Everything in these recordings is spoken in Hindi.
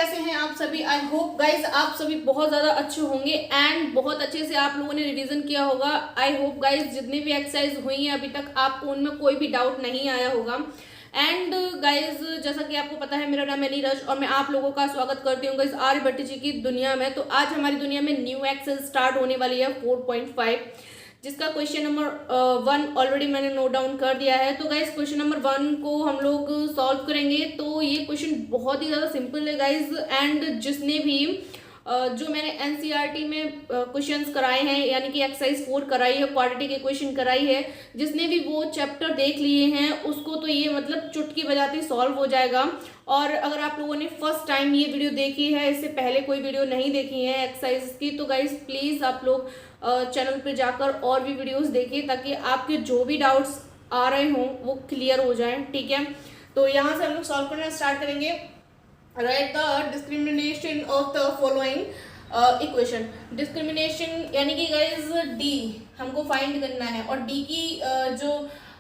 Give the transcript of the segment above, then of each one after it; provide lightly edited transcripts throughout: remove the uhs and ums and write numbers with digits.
कैसे हैं आप सभी। आई होप गाइज आप सभी बहुत ज़्यादा अच्छे होंगे एंड बहुत अच्छे से आप लोगों ने रिवीजन किया होगा। आई होप गाइज जितनी भी एक्सरसाइज हुई हैं अभी तक आपको उनमें कोई भी डाउट नहीं आया होगा। एंड गाइज जैसा कि आपको पता है मेरा नाम है नीरज और मैं आप लोगों का स्वागत करती हूँ गाइज आर्यभट्ट जी की दुनिया में। तो आज हमारी दुनिया में न्यू एक्सरसाइज स्टार्ट होने वाली है 4.5, जिसका क्वेश्चन नंबर 1 ऑलरेडी मैंने नोट डाउन कर दिया है। तो गाइज क्वेश्चन नंबर 1 को हम लोग सॉल्व करेंगे। तो ये क्वेश्चन बहुत ही ज़्यादा सिंपल है गाइज एंड जिसने भी जो मैंने एनसीईआरटी में क्वेश्चंस कराए हैं यानी कि एक्सरसाइज 4 कराई है, क्वाड्रेटिक इक्वेशन कराई है, जिसने भी वो चैप्टर देख लिए हैं उसको तो ये मतलब चुटकी बजाते सॉल्व हो जाएगा। और अगर आप लोगों ने फर्स्ट टाइम ये वीडियो देखी है, इससे पहले कोई वीडियो नहीं देखी है एक्सरसाइज की, तो गाइज प्लीज़ आप लोग चैनल पे जाकर और भी वीडियोस देखिए ताकि आपके जो भी डाउट्स आ रहे हों वो क्लियर हो जाएं। ठीक है, तो यहाँ से हम लोग सॉल्व करना स्टार्ट करेंगे। Right the discrimination of the following equation. Discrimination यानी कि गाइज डी हमको फाइंड करना है और डी की जो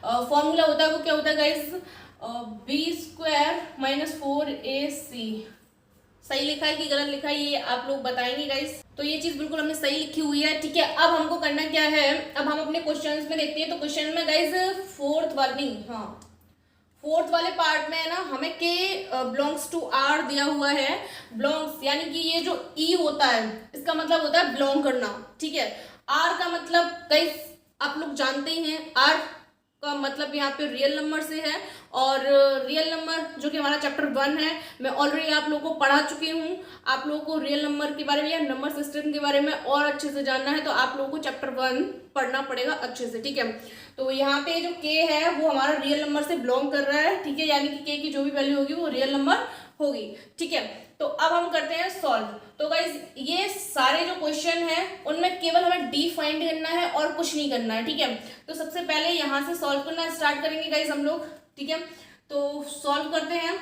फॉर्मूला होता है वो क्या होता है गाइज, b² - 4ac। सही लिखा है कि गलत लिखा है ये आप लोग बताएंगे गाइज। तो ये चीज बिल्कुल हमने सही लिखी हुई है। ठीक है, अब हमको करना क्या है, अब हम अपने क्वेश्चंस में देखते हैं। तो क्वेश्चन में गाइज फोर्थ वाले पार्ट में है ना, हमें के बिलोंग्स टू आर दिया हुआ है। बिलोंग्स यानी कि ये जो ई होता है इसका मतलब होता है बिलोंग करना। ठीक है, आर का मतलब गाइज आप लोग जानते ही हैं, आर का मतलब यहाँ पे रियल नंबर से है और रियल नंबर जो कि हमारा चैप्टर 1 है, मैं ऑलरेडी आप लोगों को पढ़ा चुकी हूँ। आप लोगों को रियल नंबर के बारे में या नंबर सिस्टम के बारे में और अच्छे से जानना है तो आप लोगों को चैप्टर 1 पढ़ना पड़ेगा अच्छे से। ठीक है, तो यहाँ पे जो के है वो हमारा रियल नंबर से बिलोंग कर रहा है। ठीक है, यानी कि के की जो भी वैल्यू होगी वो रियल नंबर होगी। ठीक है, तो अब हम करते हैं सॉल्व। तो गाइज ये सारे जो क्वेश्चन है उनमें केवल हमें डी फाइंड करना है और कुछ नहीं करना है। ठीक है, तो सबसे पहले यहाँ से सॉल्व करना स्टार्ट करेंगे गाइज हम लोग। ठीक है, तो सॉल्व करते हैं।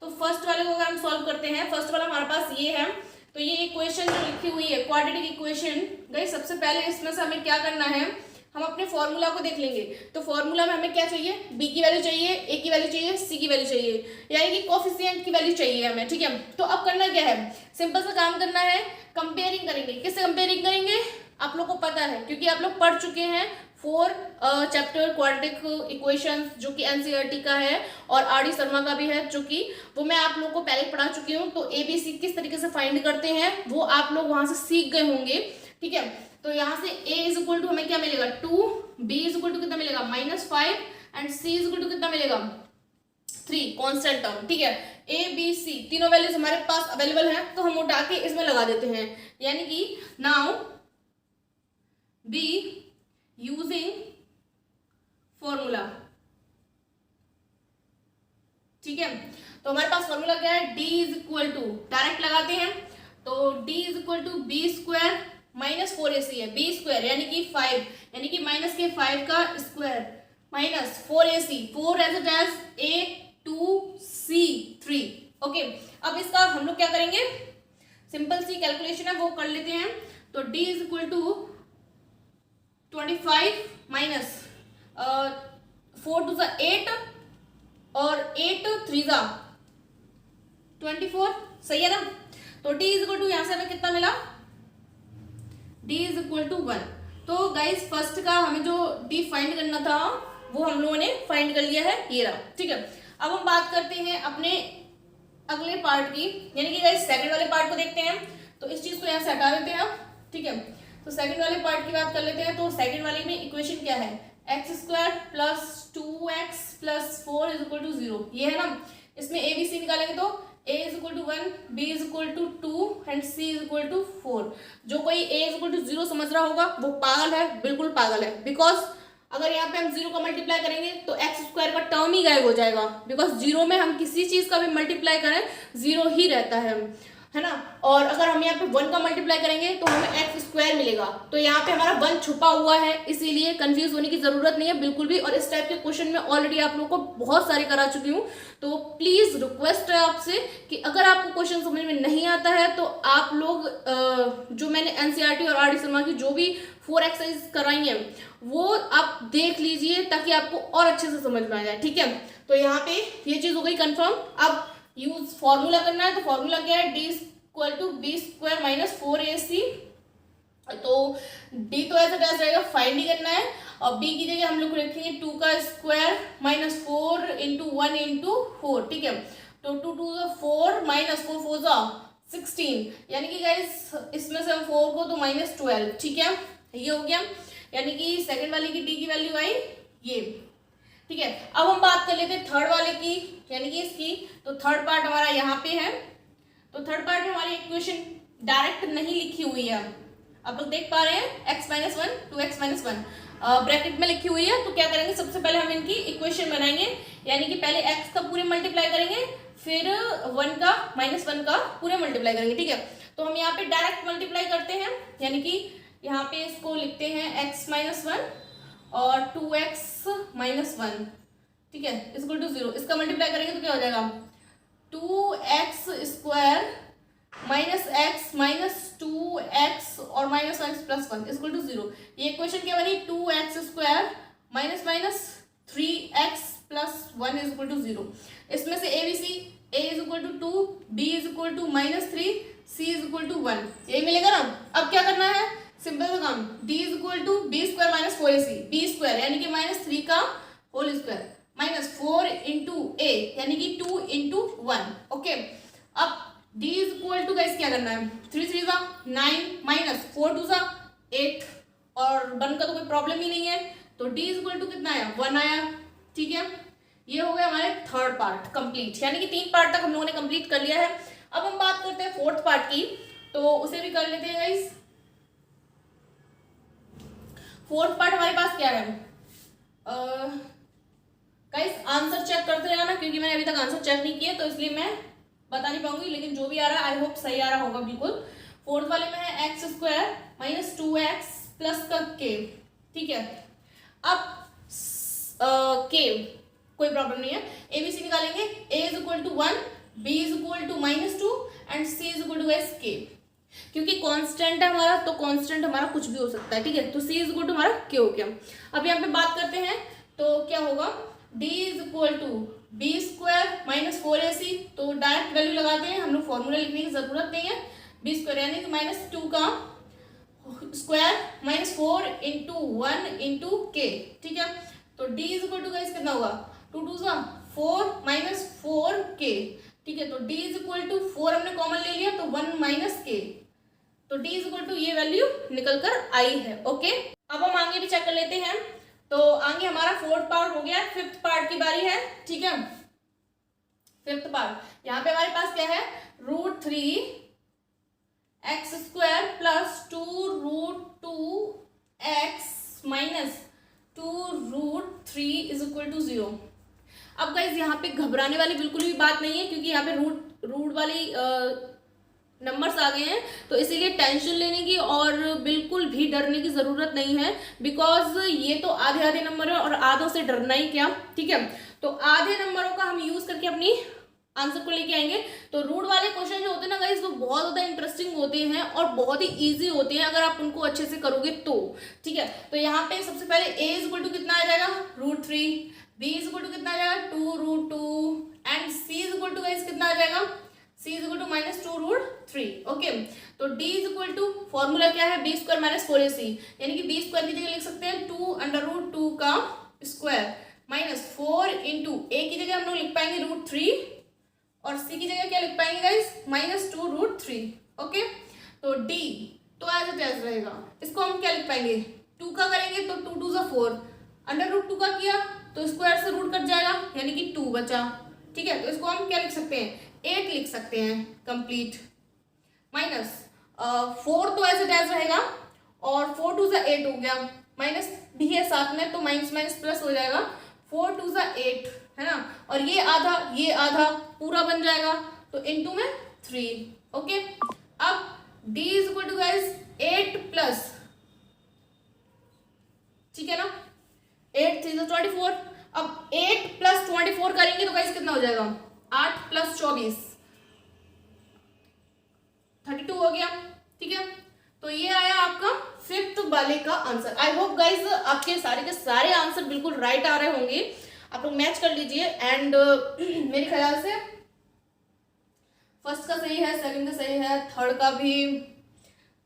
तो फर्स्ट वाले को अगर हम सॉल्व करते हैं, फर्स्ट वाला हमारे पास ये है। तो ये इक्वेशन जो लिखी हुई है क्वाड्रेटिक इक्वेशन, गाइज सबसे पहले इसमें से हमें क्या करना है, हम अपने फॉर्मूला को देख लेंगे। तो फॉर्मूला में हमें क्या चाहिए, बी की वैल्यू चाहिए, ए की वैल्यू चाहिए, सी की वैल्यू चाहिए, यानी कि कोफिशिएंट की वैल्यू चाहिए हमें। ठीक है, तो अब करना क्या है, सिंपल सा काम करना है, कंपेयरिंग करेंगे। किससे कंपेयरिंग करेंगे, आप लोग को पता है क्योंकि आप लोग पढ़ चुके हैं 4 चैप्टर क्वाड्रेटिक इक्वेशन जो कि एनसीईआरटी का है और आर डी शर्मा का भी है, जो कि वो मैं आप लोग को पहले पढ़ा चुकी हूँ। तो एबीसी किस तरीके से फाइंड करते हैं वो आप लोग वहां से सीख गए होंगे। ठीक है, तो यहाँ से a इज इक्वल टू हमें क्या मिलेगा 2, b इज इक्वल टू कितना मिलेगा -5 and c is equal to कितना मिलेगा 3 कांस्टेंट टर्म। ठीक है, a b c तीनों वैल्यूज हमारे पास अवेलेबल है तो हम उठा के इसमें लगा देते हैं। यानी कि नाउ b यूजिंग फॉर्मूला। ठीक है, तो हमारे पास फॉर्मूला क्या है, d is equal to direct लगाते हैं। तो d is equal to b² -4ac है, b² यानी कि 5 यानी कि -5 का square -4ac 4 as it is a2c3। Okay, अब इसका हम लोग क्या करेंगे, सिंपल सी कैलकुलेशन है वो कर लेते हैं। तो d is equal to 25 minus 4 2 8 और 8 3 24, सही है ना। तो d इज इक्वल टू यहाँ से हमें कितना मिला, d इज इक्वल टू 1। तो गाइज फर्स्ट का हमें जो d फाइंड करना था वो हम लोगों ने फाइंड कर लिया है, ये रहा। ठीक है, अब हम बात करते हैं अपने अगले पार्ट की, यानी कि गाइज सेकंड वाले पार्ट को देखते हैं। तो इस चीज को यहाँ से हटा देते हैं। ठीक है, तो सेकंड वाले पार्ट की बात कर लेते हैं। तो सेकंड वाले में इक्वेशन क्या है, x² + 2x + 4 is equal to 0, ये है ना। इसमें a b c निकालेंगे तो a is equal to 1, b is equal to 2 and c is equal to 4। जो कोई a इज इक्वल टू 0 समझ रहा होगा वो पागल है, बिल्कुल पागल है। बिकॉज अगर यहाँ पे हम 0 का मल्टीप्लाई करेंगे तो x² का टर्म ही गायब हो जाएगा। बिकॉज 0 में हम किसी चीज का भी मल्टीप्लाई करें 0 ही रहता है ना। और अगर हम यहाँ पे 1 का मल्टीप्लाई करेंगे तो हमें x² मिलेगा। तो यहाँ पे हमारा 1 छुपा हुआ है, इसीलिए कंफ्यूज होने की जरूरत नहीं है बिल्कुल भी। और इस टाइप के क्वेश्चन में ऑलरेडी आप लोगों को बहुत सारे करा चुकी हूँ। तो प्लीज रिक्वेस्ट है आपसे कि अगर आपको क्वेश्चन समझ में नहीं आता है तो आप लोग जो मैंने एनसीईआरटी और आर डी शर्मा की जो भी 4 एक्सरसाइज कराई हैं वो आप देख लीजिए ताकि आपको और अच्छे से समझ में आ जाए। ठीक है, तो यहाँ पे ये चीज हो गई कंफर्म। अब यूज फॉर्मूला करना है, तो फॉर्मूला क्या है, D equal to B square minus 4ac। तो डी तो ऐसा कैसे रहेगा, फाइंड ही करना है, और बी की जगह हम लोग रखेंगे 2 का स्क्वायर माइनस 4 इंटू 1 इंटू 4, ठीक है। तो 2 2 4 माइनस 4 4 16, यानी कि गाइस इसमें से हम 4 को तो माइनस 12, ठीक है, ये हो गया। यानी कि सेकंड वाले की डी की वैल्यू आई ये, ठीक है। अब हम बात कर लेते हैं थर्ड वाले की, यानी कि इसकी। तो थर्ड पार्ट हमारा यहाँ पे है। तो थर्ड पार्ट में हमारी इक्वेशन डायरेक्ट नहीं लिखी हुई है, आप लोग देख पा रहे हैं, x minus 1 2x minus 1 bracket में लिखी हुई है। तो क्या करेंगे, सबसे पहले हम इनकी इक्वेशन बनाएंगे, यानी कि पहले x का पूरे मल्टीप्लाई करेंगे, फिर 1 का माइनस 1 का पूरे मल्टीप्लाई करेंगे, ठीक है। तो हम यहाँ पे डायरेक्ट मल्टीप्लाई करते हैं, यानी कि यहाँ पे इसको लिखते हैं x माइनस 1 और 2x माइनस 1, ठीक है, इक्वल टू 0। इसका मल्टीप्लाई करेंगे तो क्या हो जाएगा, 2x square minus x minus 2x और माइनस 1 प्लस 1 इक्वल टू 0। ये इक्वेशन क्या बनी, 2x square minus minus 3x plus 1 is equal to 0। इसमें से ABC, a is equal to 2, b is equal to minus 3, c is equal to 1, यही मिलेगा ना। अब क्या करना है, सिंपल सा काम, d is equal to B square minus 4ac, b square यानी कि माइनस 3 का whole square minus 4 into a यानी कि 2 इंटू 1, ओके। अब d is equal to guys क्या करना है, 3 3 जा 9 माइनस 4 2 जा 8 और 1 का तो कोई प्रॉब्लम ही नहीं है, तो d इज इक्वल टू कितना आया, 1 आया, ठीक है। ये हो गया हमारे थर्ड पार्ट कंप्लीट, यानी कि 3 पार्ट तक हम लोगों ने कंप्लीट कर लिया है। अब हम बात करते हैं फोर्थ पार्ट की, तो उसे भी कर लेते हैं गाइस। फोर्थ पार्ट हमारे पास क्या है, गाइस आंसर चेक करते रहना, क्योंकि मैंने अभी तक आंसर चेक नहीं किया, तो इसलिए मैं बता नहीं पाऊंगी, लेकिन जो भी आ रहा है आई होप सही आ रहा होगा बिल्कुल। फोर्थ वाले में है x square minus 2x plus का k, ठीक है। अब k कोई प्रॉब्लम नहीं है, ABC निकालेंगे, a is equal to 1, b is equal to minus 2 and c is equal to k, क्योंकि कांस्टेंट है हमारा, तो कांस्टेंट हमारा कुछ भी हो सकता है, ठीक है। तो c इज इक्वल टू हमारा k हो गया। अब यहाँ पे बात करते हैं, तो क्या होगा, d is equal to B square minus 4ac, तो डायरेक्ट वैल्यू लगाते हैं, हम लोग फॉर्मूला लिखने की जरूरत नहीं है, बी स्क्वायर यानी कि माइनस 2 का स्क्वायर माइनस 4 इंटू 1 इंटू के, ठीक है। तो d is equal to guys कितना होगा, 2 2 जा 4 माइनस 4k, ठीक है। तो d इज इक्वल टू 4 हमने कॉमन ले लिया, तो 1 माइनस k, तो d इज इक्वल टू ये वैल्यू निकल कर आई है, ओके। अब हम आगे भी चेक कर लेते हैं, तो आगे हमारा फोर्थ पार्ट हो गया, फिफ्थ पार्ट की बारी है, ठीक है। फिफ्थ पार्ट यहाँ पे हमारे पास क्या है, √3 x square plus 2√2x minus 2√3 is equal to 0। अब गाइज यहाँ पे घबराने वाली बिल्कुल भी बात नहीं है, क्योंकि यहाँ पे रूट वाली नंबर्स आ गए हैं, तो इसीलिए टेंशन लेने की और बिल्कुल भी डरने की जरूरत नहीं है, बिकॉज ये तो आधे आधे नंबर है और आधों से डरना ही क्या, ठीक है। तो आधे नंबरों का हम यूज करके अपनी आंसर को लेके आएंगे। तो रूट वाले क्वेश्चन जो होते हैं ना गाइस, वो बहुत ज्यादा इंटरेस्टिंग होते हैं और बहुत ही इजी होते हैं अगर आप उनको अच्छे से करोगे तो, ठीक है। तो यहाँ पे सबसे पहले a इज इक्वल टू कितना आ जाएगा, √3, b इज इक्वल टू कितना आ जाएगा, 2√2 and c is equal to guys कितना आ जाएगा, c is equal to minus 2√3, okay. तो d is equal to formula क्या है, b स्क्वायर माइनस 4ac, यानी कि b स्क्वायर की जगह लिख सकते हैं 2√2 का स्क्वायर माइनस 4 इंटू a की जगह हम लोग लिख पाएंगे √3 और c की जगह क्या लिख पाएंगे गाइस, माइनस 2√3, ओके। तो d तो एज इट इज रहेगा, इसको हम क्या लिख पाएंगे, 2 का करेंगे तो 2 2 जा 4, √2 का किया तो स्क्वायर से रूट कट जाएगा, यानी कि 2 बचा, ठीक है। तो इसको हम क्या लिख सकते हैं, 8 लिख सकते हैं कंप्लीट, माइनस 4 तो एज इट इज रहेगा और 4 2 जा 8 हो गया, माइनस भी है साथ में, तो माइनस माइनस प्लस हो जाएगा, 4 2 जा 8 है ना, और ये आधा पूरा बन जाएगा, तो इनटू में 3, ओके। अब d is equal to guys 8 plus, ठीक है ना, 8 3 जा 24, अब 8 प्लस 24 करेंगे तो गाइस कितना हो जाएगा, 8 प्लस 24 32 हो गया, ठीक है। तो ये आया आपका फिफ्थ वाले का आंसर। आई होप गाइस आपके सारे के सारे आंसर बिल्कुल राइट आ रहे होंगे, आप लोग मैच कर लीजिए एंड मेरे ख्याल से फर्स्ट का सही है, सेकंड का सही है, थर्ड का भी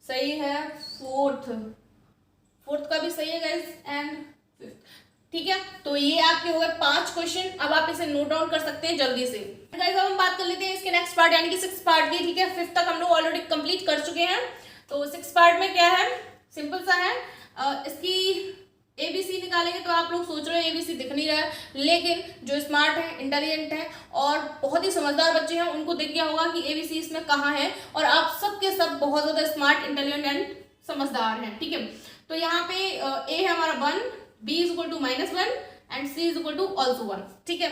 सही है, फोर्थ का भी सही है गाइस, एंड फिफ्थ। ठीक है, तो ये आपके हो गए 5 क्वेश्चन। अब आप इसे नोट डाउन कर सकते हैं जल्दी से। गाइस अब हम बात कर लेते हैं इसके नेक्स्ट पार्ट यानी कि 6th पार्ट की। ठीक है, 5th तक हम लोग ऑलरेडी कंप्लीट कर चुके हैं। तो 6th पार्ट में क्या है, सिंपल सा है। इसकी एबीसी निकालेंगे तो आप लोग सोच रहे हो एबीसी दिख नहीं रहा है, लेकिन जो स्मार्ट है, इंटेलिजेंट है और बहुत ही समझदार बच्चे हैं उनको दिख गया होगा कि एबीसी इसमें कहाँ है। और आप सब के सब बहुत ज्यादा स्मार्ट, इंटेलिजेंट एंड समझदार हैं। ठीक है, तो यहाँ पे ए है हमारा 1, b is equal to -1 and c is equal to also 1। ठीक है,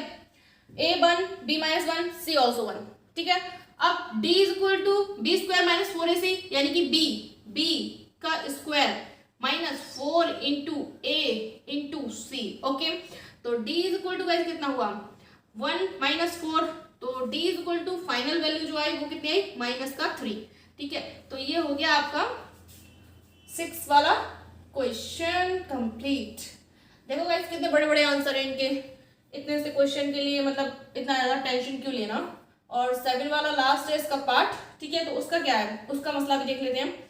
a 1 b -1 c ऑल्सो 1। ठीक है, अब d is equal to b square minus 4ac यानी कि b का square -4 into a into c। Okay, तो d is equal to guys कितना हुआ 1 -4, तो d is equal to final value जो आई वो कितनी आई -3। ठीक है, तो ये हो गया आपका 6 वाला क्वेश्चन कंप्लीट। देखो गाइस कितने बड़े बड़े आंसर हैं इनके, इतने से क्वेश्चन के लिए मतलब इतना ज़्यादा टेंशन क्यों लेना। और 7 वाला लास्ट है इसका पार्ट। ठीक है, तो उसका क्या है, उसका मसला भी देख लेते हैं।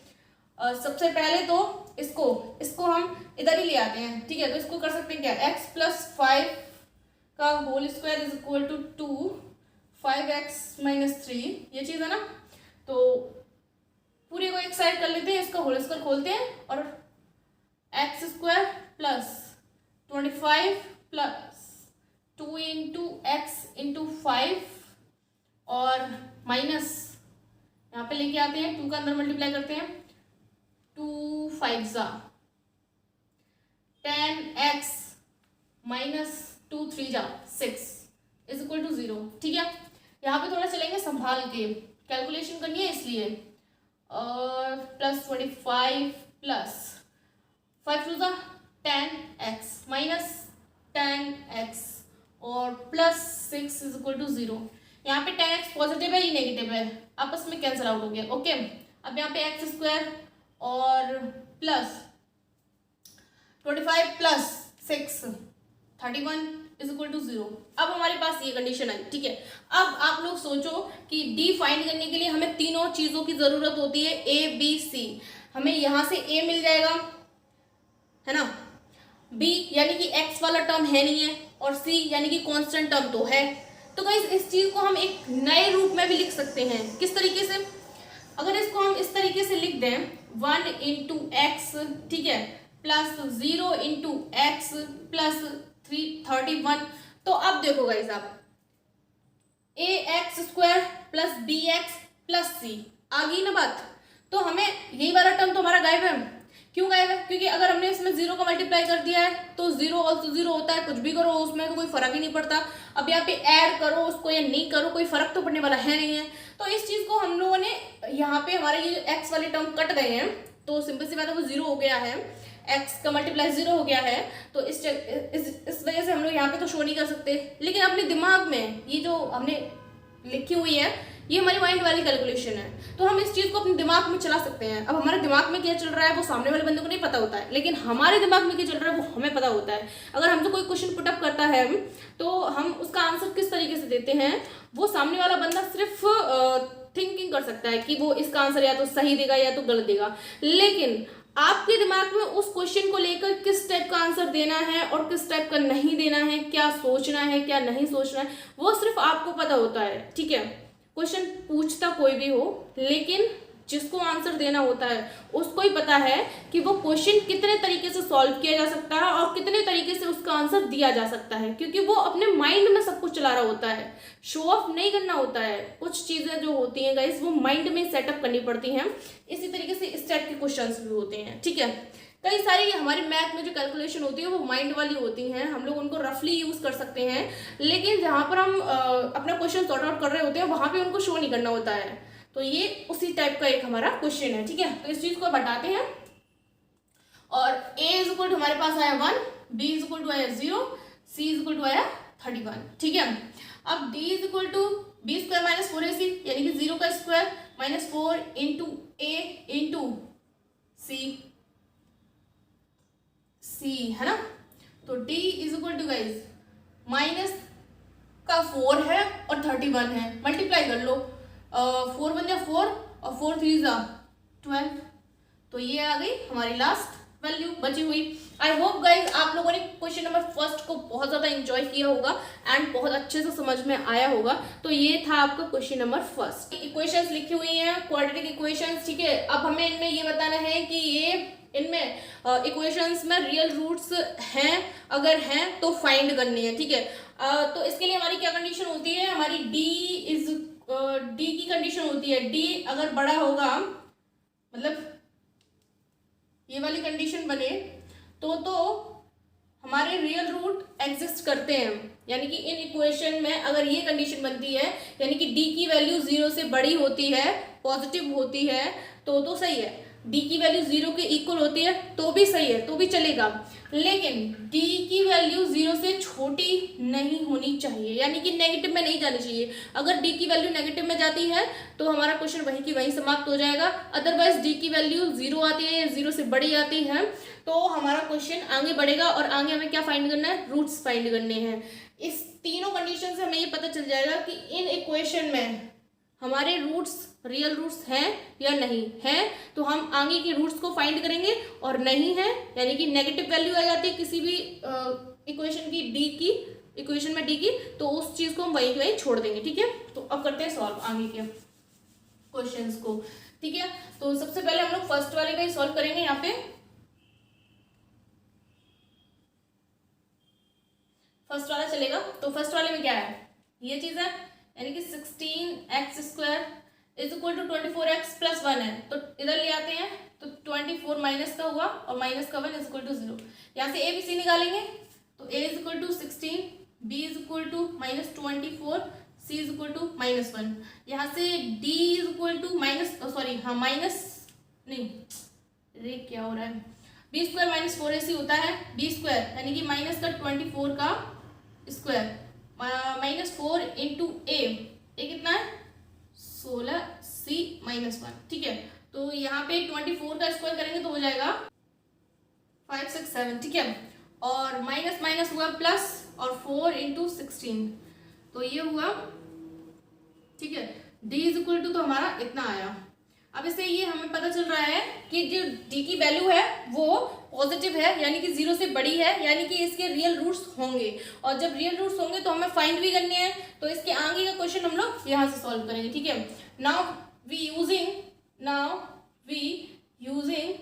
सबसे पहले तो इसको हम इधर ही ले आते हैं। ठीक है, तो इसको कर सकते हैं क्या, x + 5 का whole square is equal to 2 5x - 3, ये चीज़ है ना। तो पूरे को एक साइड कर लेते हैं, इसका होल स्क्वायर खोलते हैं और x² + 25 + 2 इंटू x इंटू 5 और माइनस यहाँ पे लेके आते हैं, 2 का अंदर मल्टीप्लाई करते हैं, 2 5 ज़ा 10x - 2 3 ज़ा 6 इज इक्वल टू 0। ठीक है, यहाँ पे थोड़ा चलेंगे संभाल के, कैलकुलेशन करनी है इसलिए। और +25 + 5 2 ज़ा 10x -10x और +6 इज इक्वल टू 0। यहाँ पे 10x पॉजिटिव है, ये नेगेटिव है, आपस में कैंसिल आउट हो गया। ओके, अब यहाँ पे x² और प्लस 25 + 6 31 इज इक्वल टू 0। अब हमारे पास ये कंडीशन आई। ठीक है, अब आप लोग सोचो कि डी फाइंड करने के लिए हमें तीनों चीज़ों की ज़रूरत होती है, ए बी सी। हमें यहाँ से ए मिल जाएगा, है ना, बी यानी कि एक्स वाला टर्म है नहीं है, और सी यानी कि कांस्टेंट टर्म तो है। तो गाइस इस चीज़ को हम एक नए रूप में भी लिख सकते हैं। किस तरीके से, अगर इसको हम इस तरीके से लिख दें 1 इंटू एक्स, ठीक है, +0 इंटू एक्स + 31। तो अब देखो गाइस आप ax² + bx + c आ गई ना बात। तो हमें यही वाला टर्म तो हमारा गायब है। क्यों गायब है, क्योंकि अगर हमने इसमें 0 का मल्टीप्लाई कर दिया है तो 0 ऑल्सो 0 होता है, कुछ भी करो उसमें तो कोई फर्क ही नहीं पड़ता। अब यहाँ पे ऐड करो उसको या नहीं करो कोई फर्क तो पड़ने वाला है नहीं है। तो इस चीज़ को हम लोगों ने यहाँ पे हमारे ये एक्स वाले टर्म कट गए हैं, तो सिंपल सी बात है वो 0 हो गया है, एक्स का मल्टीप्लाई 0 हो गया है। तो इस वजह से हम लोग यहाँ पे तो शो नहीं कर सकते, लेकिन अपने दिमाग में ये जो हमने लिखी हुई है ये हमारी माइंड वाली कैलकुलेशन है, तो हम इस चीज़ को अपने दिमाग में चला सकते हैं। अब हमारे दिमाग में क्या चल रहा है वो सामने वाले बंदे को नहीं पता होता है, लेकिन हमारे दिमाग में क्या चल रहा है वो हमें पता होता है। अगर हमसे कोई क्वेश्चन पुटअप करता है तो हम उसका आंसर किस तरीके से देते हैं वो सामने वाला बंदा सिर्फ थिंकिंग कर सकता है कि वो इसका आंसर या तो सही देगा या तो गलत देगा, लेकिन आपके दिमाग में उस क्वेश्चन को लेकर किस टाइप का आंसर देना है और किस टाइप का नहीं देना है, क्या सोचना है क्या नहीं सोचना है, वो सिर्फ आपको पता होता है। ठीक है, क्वेश्चन पूछता कोई भी हो, लेकिन जिसको आंसर देना होता है उसको ही पता है कि वो क्वेश्चन कितने तरीके से सॉल्व किया जा सकता है और कितने तरीके से उसका आंसर दिया जा सकता है, क्योंकि वो अपने माइंड में सब कुछ चला रहा होता है। शो ऑफ नहीं करना होता है, कुछ चीज़ें जो होती हैं गाइस वो माइंड में सेटअप करनी पड़ती हैं। इसी तरीके से इस टाइप के क्वेश्चन भी होते हैं। ठीक है, कई सारी हमारे मैथ में जो कैलकुलेशन होती है वो माइंड वाली होती हैं, हम लोग उनको रफली यूज़ कर सकते हैं, लेकिन जहाँ पर हम अपना क्वेश्चन सॉर्ट आउट कर रहे होते हैं वहाँ पे उनको शो नहीं करना होता है। तो ये उसी टाइप का एक हमारा क्वेश्चन है। ठीक है, तो इस चीज़ को बताते हैं। और a इज इक्वल टू हमारे पास आया 1, b इज इक्वल टू आया 0, c इज इक्वल टू आया 31। ठीक है, अब d is equal to b square minus 4ac यानी कि 0 का square -4 into a into c है ना। तो d is equal to guys minus का 4 है और 31 है, मल्टीप्लाई कर लो, 4 वन या 4 और 4 3 जा 12। तो ये आ गई हमारी लास्ट वैल्यू बची हुई। आई होप गाइज आप लोगों ने क्वेश्चन नंबर फर्स्ट को बहुत ज़्यादा इंजॉय किया होगा एंड बहुत अच्छे से समझ में आया होगा। तो ये था आपका क्वेश्चन नंबर फर्स्ट। इक्वेशंस लिखी हुई हैं, क्वाड्रेटिक इक्वेशंस, ठीक है। अब हमें इनमें ये बताना है कि ये इनमें इक्वेशंस में रियल रूट्स हैं, अगर हैं तो फाइंड करनी है, ठीक है। तो इसके लिए हमारी क्या कंडीशन होती है, हमारी डी की कंडीशन होती है, डी अगर बड़ा होगा, मतलब ये वाली कंडीशन बने तो हमारे रियल रूट एग्जिस्ट करते हैं। यानी कि इन इक्वेशन में अगर ये कंडीशन बनती है, यानी कि डी की वैल्यू 0 से बड़ी होती है, पॉजिटिव होती है, तो सही है। डी की वैल्यू 0 के इक्वल होती है तो भी सही है, तो भी चलेगा। लेकिन डी की वैल्यू 0 से छोटी नहीं होनी चाहिए, यानी कि नेगेटिव में नहीं जानी चाहिए। अगर डी की वैल्यू नेगेटिव में जाती है तो हमारा क्वेश्चन वहीं की वहीं समाप्त हो जाएगा। अदरवाइज डी की वैल्यू 0 आती है या 0 से बड़ी आती है तो हमारा क्वेश्चन आगे बढ़ेगा और आगे हमें क्या फाइंड करना है, रूट्स फाइंड करने हैं। इस तीनों कंडीशन से हमें ये पता चल जाएगा कि इन इक्वेशन में हमारे रूट्स रियल रूट्स हैं या नहीं हैं, तो हम आगे के रूट्स को फाइंड करेंगे। और नहीं है यानी कि नेगेटिव वैल्यू आ जाती है किसी भी इक्वेशन की, डी की इक्वेशन में डी की, तो उस चीज को हम वहीं वहीं छोड़ देंगे, ठीक है। तो अब करते हैं सॉल्व आगे के क्वेश्चंस को, ठीक है। तो सबसे पहले हम लोग फर्स्ट वाले का ही सॉल्व करेंगे। यहाँ पे फर्स्ट वाला चलेगा। तो फर्स्ट वाले में क्या है, ये चीज है, यानी कि 16x² is equal to 24x plus 1 है। तो इधर ले आते हैं तो 24 माइनस का हुआ और माइनस का 1 इज इक्वल टू 0। यहाँ से a b c निकालेंगे तो a is equal to 16, b is equal to minus 24, c is equal to minus 1। यहाँ से d is equal to minus minus नहीं, अरे क्या हो रहा है, b² माइनस 4ac होता है b² यानी कि माइनस का 24 का स्क्वायर माइनस 4 इंटू ए कितना है 16c माइनस 1, ठीक है। तो यहाँ पे 24 का स्क्वायर करेंगे तो हो जाएगा 5 6 7, ठीक है। और माइनस माइनस हुआ प्लस और 4 इंटू 16 तो ये हुआ, ठीक है। d इज इक्वल टू तो हमारा इतना आया। अब इससे ये हमें पता चल रहा है कि जो d की वैल्यू है वो पॉजिटिव है, यानी कि 0 से बड़ी है, यानी कि इसके रियल रूट्स होंगे। और जब रियल रूट्स होंगे तो हमें फाइंड भी करने हैं। तो इसके आगे का क्वेश्चन हम लोग यहाँ से सॉल्व करेंगे, ठीक है। नाउ वी यूजिंग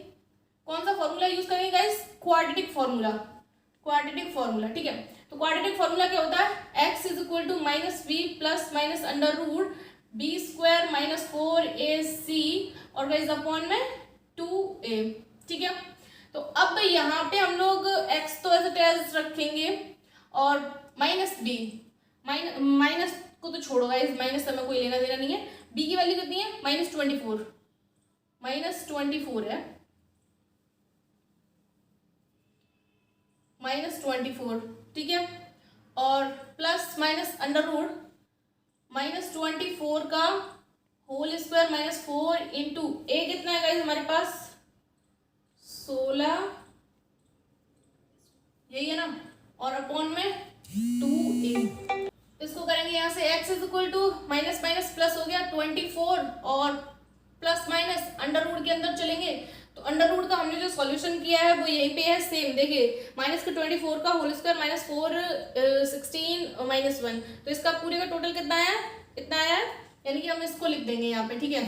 कौन सा फॉर्मूला यूज करेंगे गाइस, क्वाड्रेटिक फॉर्मूला, ठीक है। तो क्वाड्रेटिक फॉर्मूला क्या होता है, x is equal to minus B plus minus under root b² minus 4ac और गाइस अपॉन में 2a, ठीक है। तो अब यहाँ पे हम लोग x तो एज रखेंगे और माइनस b, माइनस को तो छोड़ो गाइस, माइनस हमें कोई लेना देना नहीं है। b की वैल्यू कितनी है, माइनस 24 है, माइनस 24, ठीक है। और plus minus under root minus 24 का whole square minus 4 into A कितना है गाइस हमारे पास 16, यही है ना, और अपॉन में 2a। इसको करेंगे यहाँ से x is equal to minus minus plus हो गया 24 और प्लस माइनस अंडर रूट के अंदर चलेंगे तो अंडर रूट का हमने जो सॉल्यूशन किया है वो यहीं पे है सेम। देखिए माइनस का 24 का होल स्क्वायर माइनस 4 16 माइनस 1, तो इसका पूरे का टोटल कितना आया, इतना आया, यानी कि हम इसको लिख देंगे यहाँ पे, ठीक है।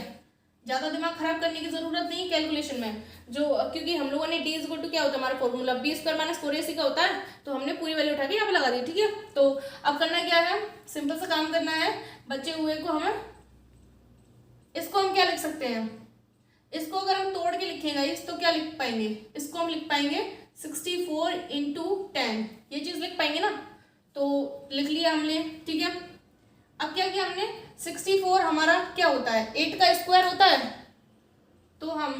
ज्यादा दिमाग खराब करने की जरूरत नहीं कैलकुलेशन में, जो क्योंकि हम लोगों ने d इज इक्वल टू क्या होता है हमारा फॉर्मूला b² माइनस 4ac का होता है, तो हमने पूरी वैल्यू उठा के यहाँ पे लगा दी, ठीक है। तो अब करना क्या है, सिंपल सा काम करना है, बचे हुए को हमें, इसको हम क्या लिख सकते हैं, इसको अगर हम तोड़ के लिखेंगे इस तो क्या लिख पाएंगे, इसको हम लिख पाएंगे 64 इंटू 10, ये चीज लिख पाएंगे ना, तो लिख लिया हमने, ठीक है। अब क्या किया हमने, 64 हमारा क्या होता है 8 का स्क्वायर होता है, तो हम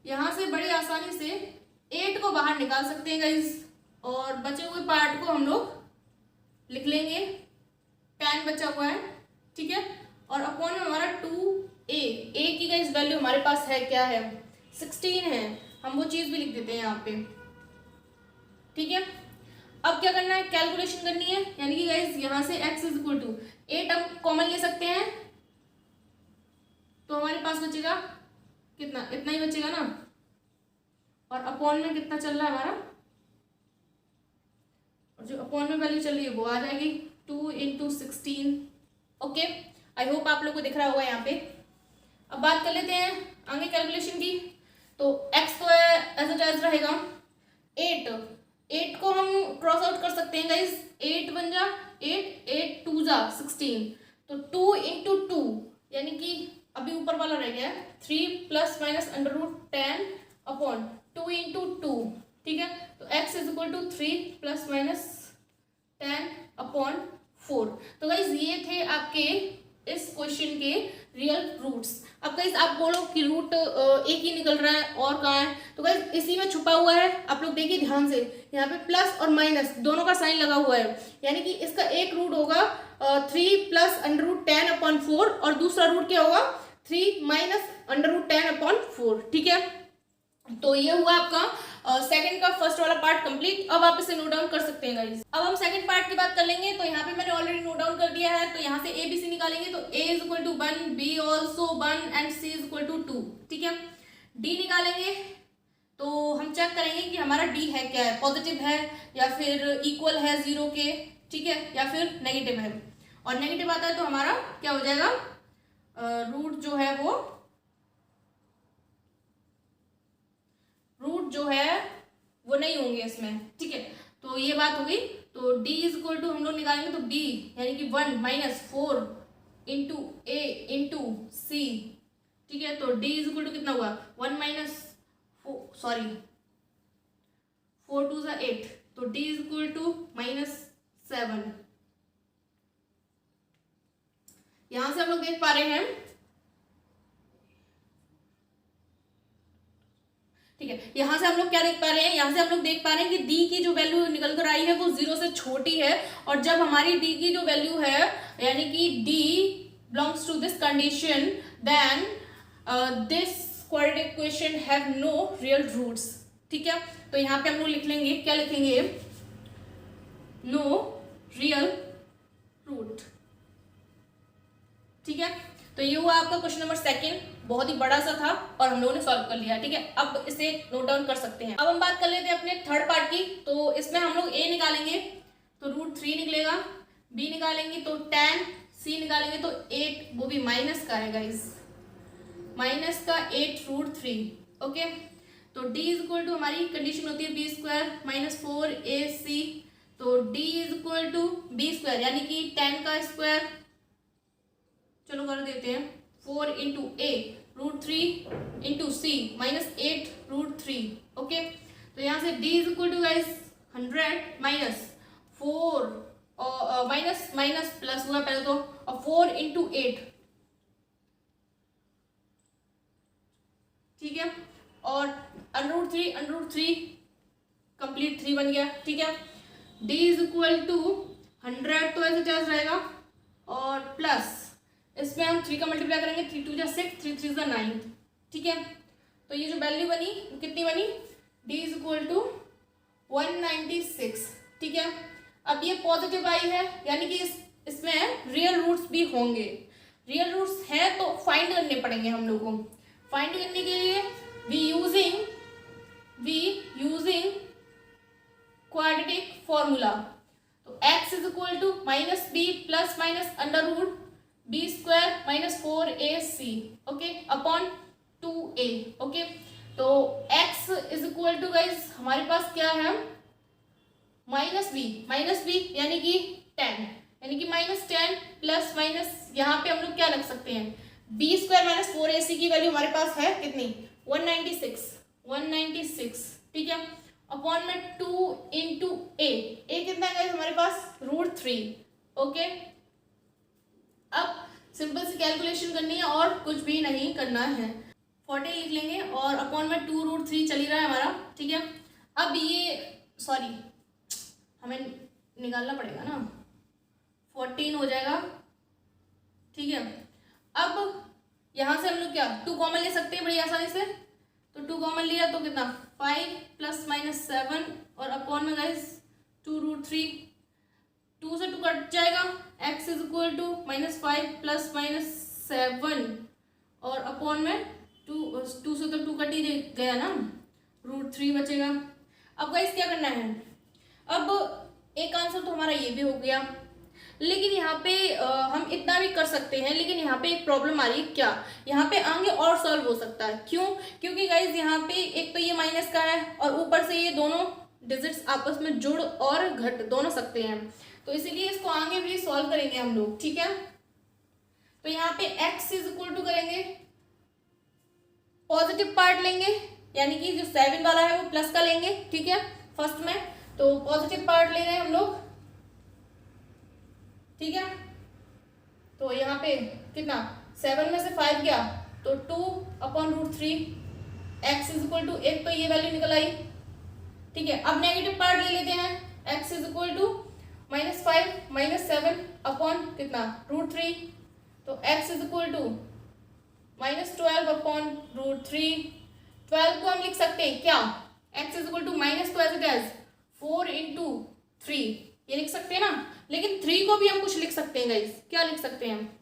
यहाँ से बड़ी आसानी से 8 को बाहर निकाल सकते हैं गाइस, और बचे हुए पार्ट को हम लोग लिख लेंगे, 10 बचा हुआ है, ठीक है। और अपॉन में हमारा 2a, a की गाइस वैल्यू हमारे पास है क्या है 16 है, हम वो चीज भी लिख देते हैं यहाँ पे, ठीक है। अब क्या करना है, कैलकुलेशन करनी है, यानी कि गाइस यहाँ से x इज इक्वल टू 8 अब कॉमन ले सकते हैं, पास बचेगा कितना, इतना ही बचेगा ना, और अपॉन में कितना चल रहा है हमारा, और जो अपॉन में वैल्यू चल रही है वो आ जाएगी 2 × 16। ओके, आई होप आप लोग को दिख रहा होगा यहाँ पे। अब बात कर लेते हैं आगे कैलकुलेशन की। तो x तो एज इट एज रहेगा 8 को हम क्रॉस आउट कर सकते हैं गाइज, 8 बन जा 8, 8 2 जा 16, तो 2 × 2 यानी कि अभी ऊपर वाला रह गया 3 ± √10 अपॉन 2 × 2, ठीक है। तो x = 3 ± 10 अपॉन 4। तो गाइज ये थे आपके इस क्वेश्चन के रियल रूट्स। अब गाइज आप बोलो कि रूट एक ही निकल रहा है और कहाँ है, तो गाइज इसी में छुपा हुआ है। आप लोग देखिए ध्यान से, यहाँ पे प्लस और माइनस दोनों का साइन लगा हुआ है, यानी कि इसका एक रूट होगा 3 ± √10 अपॉन 4 और दूसरा रूट क्या होगा 3 - √10 अपॉन 4, ठीक है। तो ये हुआ आपका सेकंड का फर्स्ट वाला पार्ट कंप्लीट। अब आप इसे नोट डाउन कर सकते हैं गाइस। अब हम सेकंड पार्ट की बात कर लेंगे। तो यहाँ पे मैंने ऑलरेडी नोट डाउन कर दिया है। तो यहाँ से ए बी सी निकालेंगे, तो a = 1, b also 1 and c = 2, ठीक है। d निकालेंगे तो हम चेक करेंगे कि हमारा d है क्या है, पॉजिटिव है या फिर इक्वल है 0 के, ठीक है, या फिर नेगेटिव है। और नेगेटिव आता है तो हमारा क्या हो जाएगा, रूट जो है वो नहीं होंगे इसमें, ठीक है। तो ये बात हो गई। तो d = हम लोग निकालेंगे तो b यानी कि 1 - 4 × a × c, ठीक है। तो d = कितना हुआ 1 - 4 2 = 8, तो d = -7। यहां से हम लोग देख पा रहे हैं, ठीक है, यहां से हम लोग क्या देख पा रहे हैं, यहां से हम लोग देख पा रहे हैं कि d की जो वैल्यू निकल कर आई है वो 0 से छोटी है। और जब हमारी d की जो वैल्यू है यानी कि d belongs to this condition, then this quadratic equation have no real roots, ठीक है। तो यहाँ पे हम लोग लिख लेंगे, क्या लिखेंगे, नो रियल रूट, ठीक है। तो ये हुआ आपका क्वेश्चन नंबर सेकंड, बहुत ही बड़ा सा था और हम लोगों ने सॉल्व कर लिया, ठीक है। अब इसे नोट डाउन कर सकते हैं। अब हम बात कर लेते हैं अपने थर्ड पार्ट की। तो इसमें हम लोग a निकालेंगे तो √3 निकलेगा, b निकालेंगे तो 10, c निकालेंगे तो 8, वो भी माइनस का है गाइस, माइनस का 8 √3, ओके। तो d = हमारी कंडीशन होती है b² - 4ac, तो d = b² यानी कि 10 का स्क्वायर, चलो कर देते हैं 4 × a √3 × c -8 √3, ओके। तो यहाँ से d = गाइस 100 - 4 और माइनस प्लस हुआ पहले तो, और 4 × 8, ठीक है। और √3 कंप्लीट 3 बन गया, ठीक है। d = 100 तो ऐसे जैसे रहेगा, और प्लस इसमें हम 3 का मल्टीप्लाई करेंगे, 3 2 = 6, 3 3 = 9, ठीक है। तो ये जो वैल्यू बनी वो कितनी बनी, d = 196, ठीक है। अब ये पॉजिटिव आई है यानी कि इसमें रियल रूट्स भी होंगे। रियल रूट्स हैं तो फाइंड करने पड़ेंगे हम लोग को। फाइंड करने के लिए वी यूजिंग क्वाड्रेटिक फॉर्मूला। तो x = -b ± √b² - 4ac, okay, upon 2a, okay. तो x = गाइस हमारे पास क्या है, -b यानी कि 10, यानी कि -10 प्लस माइनस, यहाँ पे हम लोग क्या लग सकते हैं, b² - 4ac की वैल्यू हमारे पास है कितनी, 196, ठीक है। अपॉन में 2 × a कितना है गाइस हमारे पास, √3, ओके। अब सिंपल सी कैलकुलेशन करनी है और कुछ भी नहीं करना है। 40 लिख लेंगे और अपॉन में 2 √3 चल ही रहा है हमारा, ठीक है। अब ये सॉरी हमें निकालना पड़ेगा ना, 14 हो जाएगा, ठीक है। अब यहाँ से हम लोग क्या 2 कॉमन ले सकते हैं बड़ी आसानी से। तो 2 कॉमन लिया तो कितना 5 ± 7 और अपॉन में गाइस 2 √3, 2 से 2 कट जाएगा, x = -5 ± 7 और अपॉन में 2 से तो 2 कट ही गया ना, √3 बचेगा। अब गाइस क्या करना है, अब एक आंसर तो हमारा ये भी हो गया, लेकिन यहाँ पे हम इतना भी कर सकते हैं, लेकिन यहाँ पे एक प्रॉब्लम आ रही है। क्या, यहाँ पे आगे और सॉल्व हो सकता है। क्यों? क्योंकि गाइज यहाँ पे एक तो ये माइनस का है और ऊपर से ये दोनों डिजिट्स आपस में जुड़ और घट दोनों सकते हैं, तो इसीलिए इसको आगे भी सॉल्व करेंगे हम लोग। ठीक है, तो यहाँ पे x इज इक्वल टू करेंगे, पॉजिटिव पार्ट लेंगे, यानी कि जो 7 वाला है वो प्लस का लेंगे। ठीक है, फर्स्ट में तो पॉजिटिव पार्ट ले रहे हैं हम लोग। ठीक है, तो यहाँ पे कितना, 7 में से 5 गया तो 2/√3, x इज इक्वल टू, एक तो ये वैल्यू निकल आई। ठीक है, अब नेगेटिव पार्ट ले लेते हैं, x is equal to -5 - 7 upon कितना, √3, तो x इज इक्वल टू -12/√3। 12 को हम लिख सकते हैं क्या, x is equal to minus तो एज इट एज 4 × 3 ये लिख सकते हैं ना, लेकिन 3 को भी हम कुछ लिख सकते हैं गाइस। क्या लिख सकते हैं,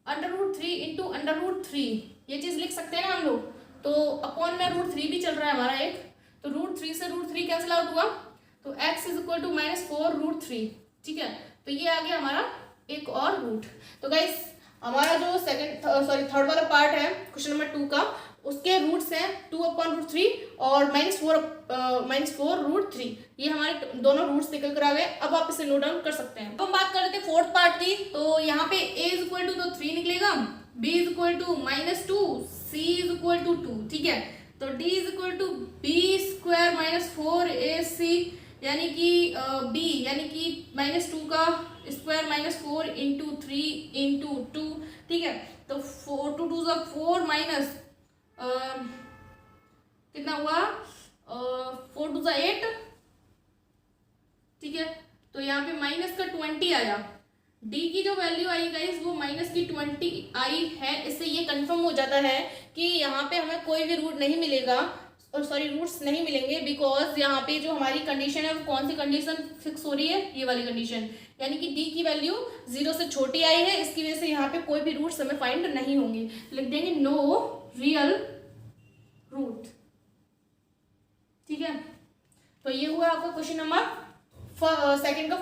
√3 × √3 ये चीज लिख सकते हैं ना हम लोग। तो अपॉन में √3 भी चल रहा है हमारा एक, तो √3 से √3 कैंसिल आउट हुआ, तो x इज इक्वल टू -4√3। ठीक है, तो ये आ गया हमारा एक और रूट। तो गाइस हमारा जो थर्ड वाला पार्ट है क्वेश्चन नंबर 2 का, उसके रूट्स हैं 2/√3 और -4√3। ये हमारे दोनों रूट्स निकल कर आ गए। अब आप इसे नोट डाउन कर सकते हैं। अब हम बात कर लेते हैं फोर्थ पार्ट की। तो यहाँ पे a इज इक्वल टू तो 3 निकलेगा, b is equal to -2, c is equal to 2। ठीक है, तो d is equal to b² - 4ac, यानी कि b यानी कि -2 का स्क्वायर -4 × 3 × 2। ठीक है, तो 4 2 2 4 माइनस कितना हुआ, 4 2 8। ठीक है, तो यहाँ पे माइनस का 20 आया। d की जो वैल्यू आई गाइस वो -20 आई है। इससे ये कंफर्म हो जाता है कि यहाँ पे हमें कोई भी रूट नहीं मिलेगा, और सॉरी रूट्स नहीं मिलेंगे, बिकॉज यहाँ पे जो हमारी कंडीशन है वो कौन सी कंडीशन फिक्स हो रही है, ये वाली कंडीशन, यानी कि d की वैल्यू 0 से छोटी आई है। इसकी वजह से यहाँ पे कोई भी रूट्स हमें फाइंड नहीं होंगे। लिख देंगे नो रियल रूट। ठीक है, तो ये हुआ आपका क्वेश्चन नंबर सेकंड का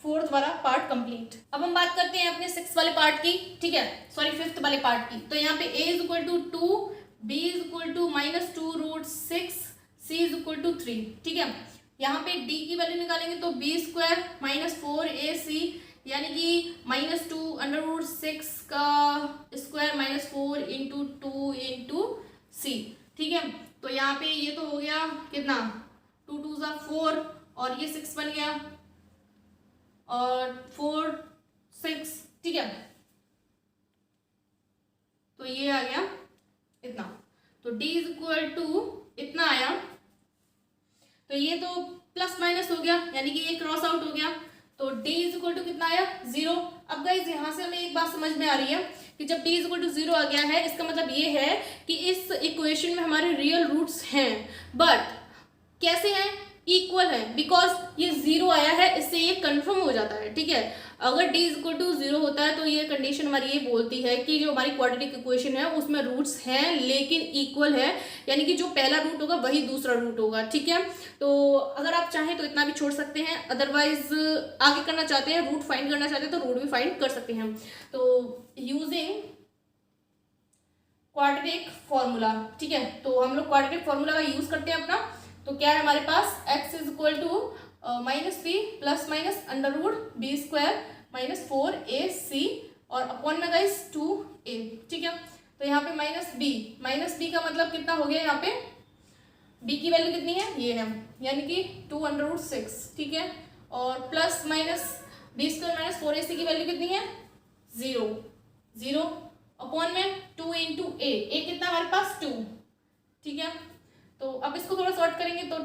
फोर्थ वाला पार्ट कंप्लीट। अब हम बात करते हैं अपने 6th वाले पार्ट की। ठीक है, सॉरी 5th वाले पार्ट की। तो यहाँ पे a is equal to 2, b is equal to -2√6, c is equal to 3। ठीक है, यहाँ पे d की वैल्यू निकालेंगे तो b² - 4ac, यानी कि -2√6 का स्क्वायर -4 × 2 × c। ठीक है, तो यहाँ पे ये तो हो गया कितना, 2 2 4 और ये 6 बन गया और 4 6। ठीक है, तो ये आ गया इतना, तो d इज इक्वल टू इतना आया। तो ये तो प्लस माइनस हो गया, यानी कि ये क्रॉस आउट हो गया, तो d इज इक्वल टू कितना आया, 0। अब गाइज यहाँ से हमें एक बात समझ में आ रही है कि जब d इज इक्वल टू 0 आ गया है, इसका मतलब ये है कि इस इक्वेशन में हमारे रियल रूट्स हैं, बट कैसे हैं, इक्वल है, बिकॉज ये 0 आया है, इससे ये कंफर्म हो जाता है। ठीक है, अगर d इज इक्वल टू 0 होता है तो ये कंडीशन हमारी ये बोलती है कि जो हमारी क्वाड्रेटिक इक्वेशन है उसमें रूट्स हैं लेकिन इक्वल है, यानी कि जो पहला रूट होगा वही दूसरा रूट होगा। ठीक है, तो अगर आप चाहें तो इतना भी छोड़ सकते हैं, अदरवाइज आगे करना चाहते हैं, रूट फाइंड करना चाहते हैं तो रूट भी फाइंड कर सकते हैं। तो यूजिंग क्वाड्रेटिक फॉर्मूला, ठीक है, तो हम लोग क्वाड्रेटिक फॉर्मूला का यूज करते हैं अपना। तो क्या है हमारे पास, x is equal to -b plus minus √b² - 4ac और अपॉन में गाइस 2a। ठीक है, तो यहाँ पे -b का मतलब कितना हो गया, यहाँ पे b की वैल्यू कितनी है, ये है, यानी कि 2√6। ठीक है, और प्लस माइनस b² - 4ac की वैल्यू कितनी है, 0 अपॉन में 2 × a कितना हमारे पास 2। ठीक है, तो अब इसको थोड़ा शॉर्ट करेंगे तो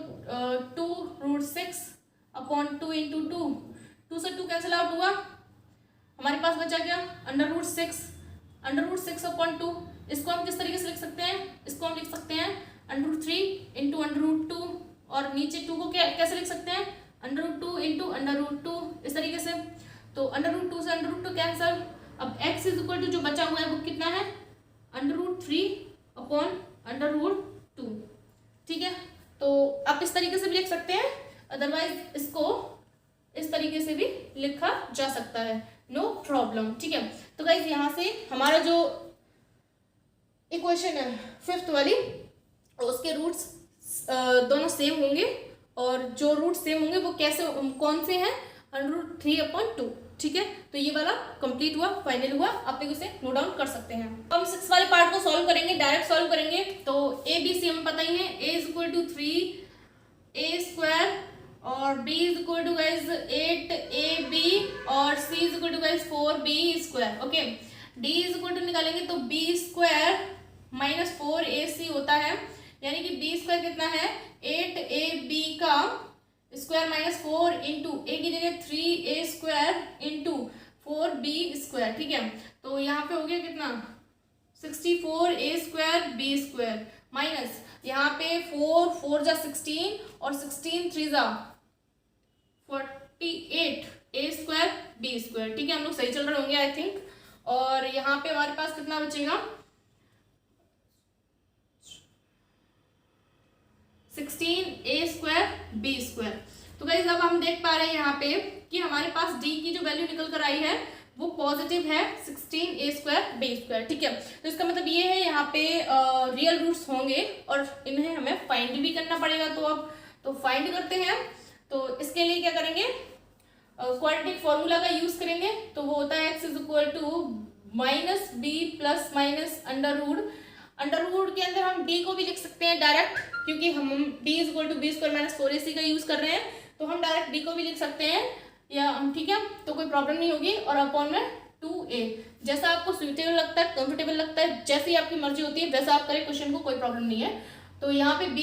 2√6 अपॉन 2 × 2, 2 से 2 कैंसिल आउट हुआ, हमारे पास बचा क्या, √6 अपॉन 2। इसको हम किस तरीके से लिख सकते हैं, इसको हम लिख सकते हैं √3 × √2, और नीचे 2 को कैसे लिख सकते हैं, √2 × √2, इस तरीके से। तो √2 से √2 कैंसिल। अब x इज इक्वल टू जो बचा हुआ है वो कितना है, √2 अपॉन अंडर रूट 2। ठीक है, तो आप इस तरीके से भी लिख सकते हैं, अदरवाइज इसको इस तरीके से भी लिखा जा सकता है, नो प्रॉब्लम। ठीक है, तो गाइज यहाँ से हमारा जो इक्वेशन है 5th वाली, उसके रूट्स दोनों सेम होंगे, और जो रूट सेम होंगे वो कैसे, कौन से हैं, √3/2। ठीक है, तो ये वाला कंप्लीट हुआ, फाइनल हुआ, आप लोग इसे नोट डाउन कर सकते हैं। तो हम 6 वाले पार्ट को सॉल्व करेंगे, डायरेक्ट सॉल्व करेंगे। तो ए बी सी हमें पता ही है, a = 3a² और b = गाइस 8ab और c = guys 4b²। Okay, d निकालेंगे तो b² - 4ac होता है, यानी कि b² कितना है, 8ab का स्क्वायर -4 इंटू a की जगह 3a² इंटू 4b²। ठीक है, तो यहाँ पे हो गया कितना, 64a² b² माइनस यहाँ पे 4 जा 16 और 16 3 जा 48 a² b²। ठीक है, हम लोग सही चल रहे होंगे आई थिंक। और यहाँ पे हमारे पास कितना बचेगा, 16a² b²। तो गाइस अब हम देख पा रहे हैं यहाँ पे कि हमारे पास d की जो वैल्यू निकल कर आई है वो पॉजिटिव है, 16a² b²। ठीक है, तो इसका मतलब ये है यहाँ पे रियल रूट्स होंगे और इन्हें हमें फाइंड भी करना पड़ेगा। तो अब तो फाइंड करते हैं। तो इसके लिए क्या करेंगे, क्वाड्रेटिक फॉर्मूला का यूज करेंगे। तो वो होता है x = -b ± अंडर रूट के अंदर हम d को भी लिख सकते हैं डायरेक्ट, क्योंकि हम d = b² - 4ac का यूज कर रहे हैं, तो हम डायरेक्ट d को भी लिख सकते हैं या हम, ठीक है, तो कोई प्रॉब्लम नहीं होगी। और अपॉन में 2a, जैसा आपको सुइटेबल लगता है, कंफर्टेबल लगता है, जैसी आपकी मर्जी होती है वैसा आप करें क्वेश्चन को, कोई प्रॉब्लम नहीं है। तो यहाँ पे b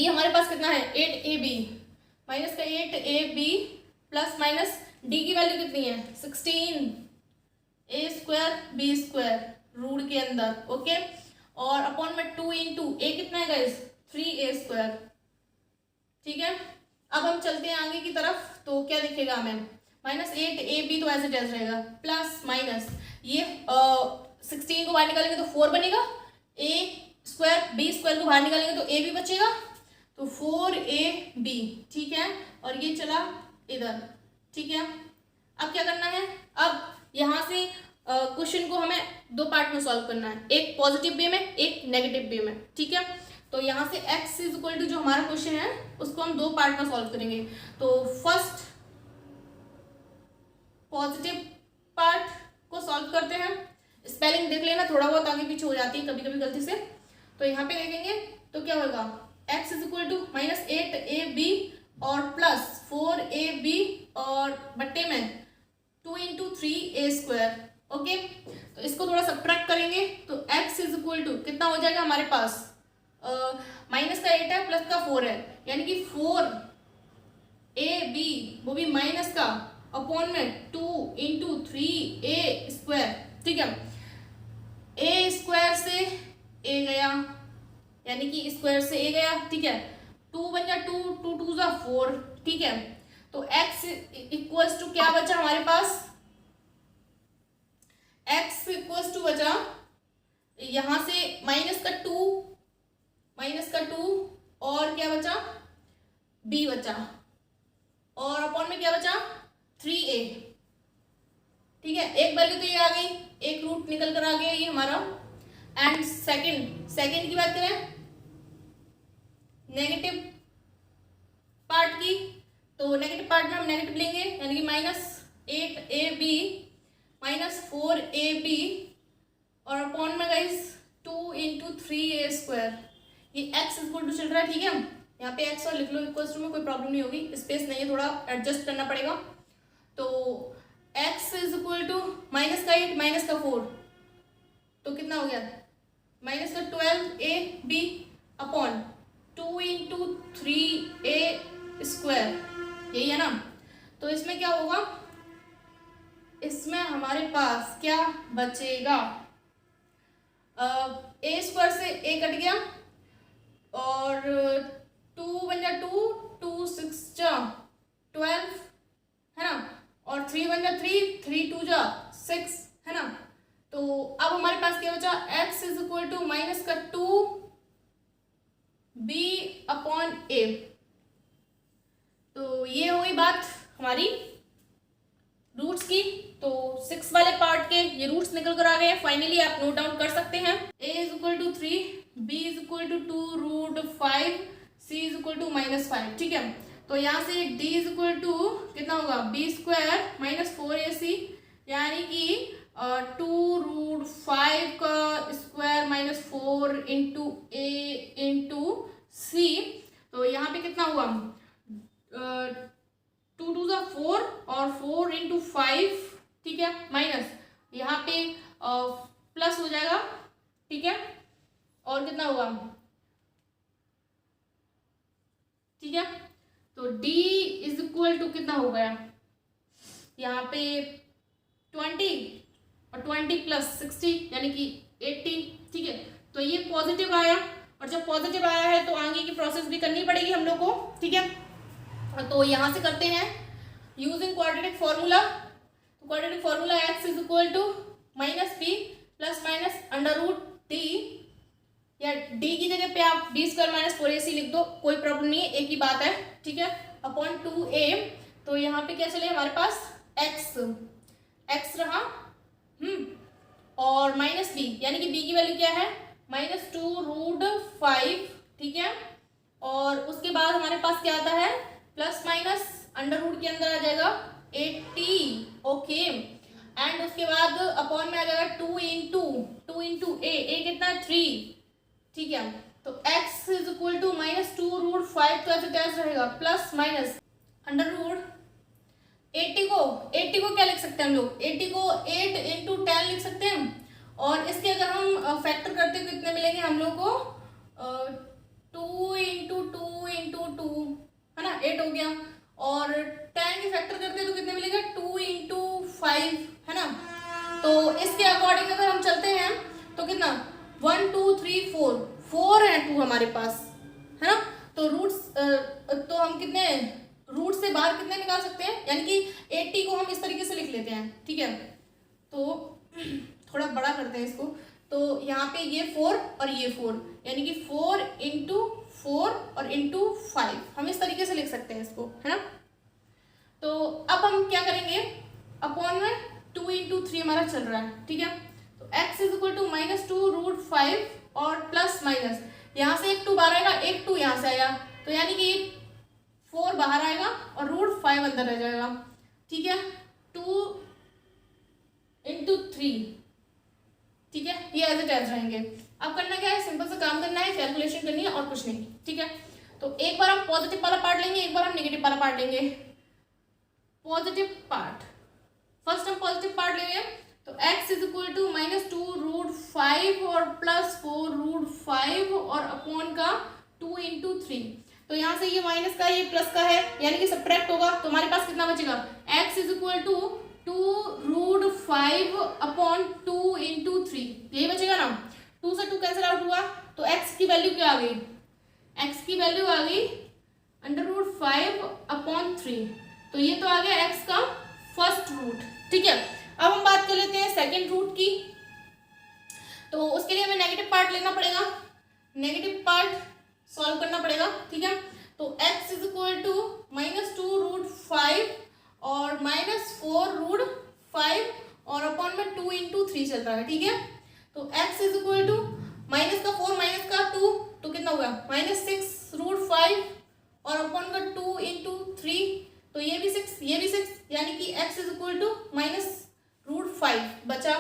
हमारे पास कितना है, 8ab माइनस का 8ab प्लस माइनस d की वैल्यू कितनी है, 16a² b² रूट के अंदर। ओके, और अपॉन में 2 इंटू a कितना है गाइस, 3a²। ठीक है, अब हम चलते हैं आगे की तरफ। तो क्या दिखेगा हमें, -8ab तो एज इट एज रहेगा, प्लस माइनस ये 16 को बाहर निकालेंगे तो 4 बनेगा, a² b² को बाहर निकालेंगे तो a भी बचेगा, तो 4ab। ठीक है, और ये चला इधर। ठीक है, अब क्या करना है, अब यहाँ से क्वेश्चन को हमें 2 पार्ट में सॉल्व करना है, एक पॉजिटिव वे में, एक नेगेटिव वे में। ठीक है, तो यहाँ से x = जो हमारा क्वेश्चन है उसको हम 2 पार्ट में सॉल्व करेंगे। तो फर्स्ट पॉजिटिव पार्ट को सॉल्व करते हैं। स्पेलिंग देख लेना, थोड़ा बहुत आगे पीछे हो जाती है कभी कभी गलती से। तो यहाँ पे देखेंगे तो क्या होगा, x = -8ab और प्लस 4ab और बट्टे में 2 × 3a²। ओके, तो इसको थोड़ा सब्ट्रैक्ट करेंगे तो x = कितना हो जाएगा हमारे पास, माइनस का 8 है प्लस का 4 है, यानी कि 4ab वो भी माइनस का अपॉन में 2 × 3a²। ठीक है, a² से a गया, यानी कि स्क्वायर से a गया। ठीक है, 2 बन जा 2, 2 2 जा 4। ठीक है, तो x = क्या बचा हमारे पास, x = बचा यहां से माइनस का 2 और क्या बचा, b बचा, और अपॉन में क्या बचा, 3a। ठीक है, एक वैल्यू तो ये आ गई, एक रूट निकल कर आ गया ये हमारा। एंड सेकंड की बात करें नेगेटिव पार्ट की, तो नेगेटिव पार्ट में हम नेगेटिव लेंगे, यानी कि -8ab - 4ab और अपॉन में गाइस 2 × 3a²। ये x = चल रहा है। ठीक है, यहाँ पे x और लिख लो इक्वल्स टू में, कोई प्रॉब्लम नहीं होगी, स्पेस नहीं है, थोड़ा एडजस्ट करना पड़ेगा। तो x = -8 - 4, तो कितना हो गया, -12ab अपॉन 2 × 3a²। यही है ना, तो इसमें क्या होगा, इसमें हमारे पास क्या बचेगा, a² से a कट गया और 2 बन जा 2, 2 6 जा 12 है ना, और 3 बन जा 3, 3 2 जा 6 है ना, तो अब हमारे पास क्या बचा, x is equal to minus का 2b/a। तो ये हुई बात हमारी रूट्स की। तो 6 वाले पार्ट के ये रूट्स निकल कर आ गए। फाइनली आप नोट डाउन कर सकते हैं, a is equal to 3, b is equal to 2√5, c is equal to -5। ठीक है, तो यहाँ से d इज इक्वल टू कितना होगा, b² - 4ac, यानी कि 2√5 का square -4 into a into c। तो यहाँ पे कितना हुआ, 2 2 4 और 4 इंटू 5, ठीक है, माइनस यहाँ पे प्लस हो जाएगा। ठीक है, और कितना होगा, ठीक है, तो d इज इक्वल टू कितना हो गया यहाँ पे 20 और 20 प्लस 60 यानी कि 80। ठीक है, तो ये पॉजिटिव आया, और जब पॉजिटिव आया है तो आगे की प्रोसेस भी करनी पड़ेगी हम लोग को। ठीक है, तो यहाँ से करते हैं यूजिंग क्वाड्रेटिक फॉर्मूला। तो quadratic formula x is equal to -b plus minus √d, या d की जगह पे आप d² - 4ac लिख दो, कोई प्रॉब्लम नहीं है, एक ही बात है। ठीक है, अपॉन 2a। तो यहाँ पे क्या चले हमारे पास x रहा, और -b, यानी कि b की वैल्यू क्या है, -2√5। ठीक है, और उसके बाद हमारे पास क्या आता है, प्लस माइनस अंडर रूट के अंदर आ जाएगा 80। ओके, एंड उसके बाद अपॉन में आ जाएगा 2 इंटू a कितना है 3। ठीक है, तो x इज इक्वल टू -2√5, तो ऐसे कैसे रहेगा, प्लस माइनस अंडर रूट 80 को क्या लिख सकते हैं हम लोग, 80 को 8 इंटू 10 लिख सकते हैं, और इसके अगर हम फैक्टर करते हैं तो कितने मिलेंगे हम लोग को, 2 इंटू 2 है ना, 8 हो गया, और 10 के फैक्टर करते हैं तो कितने मिलेगा, 2 इंटू 5 है ना। तो इसके अकॉर्डिंग अगर हम चलते हैं तो कितना, 1 2 3 4 है 2 हमारे पास, है ना। तो रूट्स तो हम कितने रूट से बाहर कितने निकाल सकते हैं, यानी कि 80 को हम इस तरीके से लिख लेते हैं। ठीक है, तो थोड़ा बड़ा करते हैं इसको। तो यहाँ पे ये 4 और ये 4, यानी कि 4 इंटू 4 और इंटू 5, हम इस तरीके से लिख सकते हैं इसको, है ना। तो अब हम क्या करेंगे, अपॉन में 2 इंटू 3 हमारा चल रहा है। ठीक है, तो x इज इक्वल टू -2√5 और प्लस माइनस यहाँ से एक 2 बाहर आएगा, एक 2 यहाँ से आया, तो यानी कि 4 बाहर आएगा और √5 अंदर रह जाएगा। ठीक है, 2 इंटू 3, ठीक है, ये एज इट एज रहेंगे। अब करना क्या है, सिंपल सा काम करना है, कैलकुलेशन करनी है और कुछ नहीं। ठीक है, तो एक बार हम पॉजिटिव वाला पार्ट लेंगे, एक बार हम नेगेटिव वाला पार्ट लेंगे। पॉजिटिव पार्ट, फर्स्ट हम पॉजिटिव पार्ट लेंगे, तो x इज इक्वल टू -2√5 और प्लस 4√5 और अपॉन का 2 इंटू 3। तो यहाँ से ये माइनस का ये प्लस का है, यानी कि सब्ट्रैक्ट होगा, तो हमारे पास कितना बचेगा, x is equal to 2√5 upon 2 into 3, यही बचेगा ना। 2 से 2 कैंसिल आउट हुआ, तो x की वैल्यू क्या आ गई, x की वैल्यू आ गई √5 अपॉन 3। तो ये तो आ गया x का फर्स्ट रूट। ठीक है, अब हम बात कर लेते हैं सेकेंड रूट की। तो उसके लिए हमें नेगेटिव पार्ट लेना पड़ेगा, नेगेटिव पार्ट सॉल्व करना पड़ेगा। ठीक है, तो x इज इक्वल टू -2√5 और -4√5 और अपॉन में 2 इंटू 3 चल रहा है। ठीक है, तो x is equal to minus का 4 माइनस का 2, तो कितना होगा -6√5 और अपॉन का 2 इंटू 3, तो ये भी 6 ये भी 6, यानी कि x इज इक्वल टू -√5 बचा।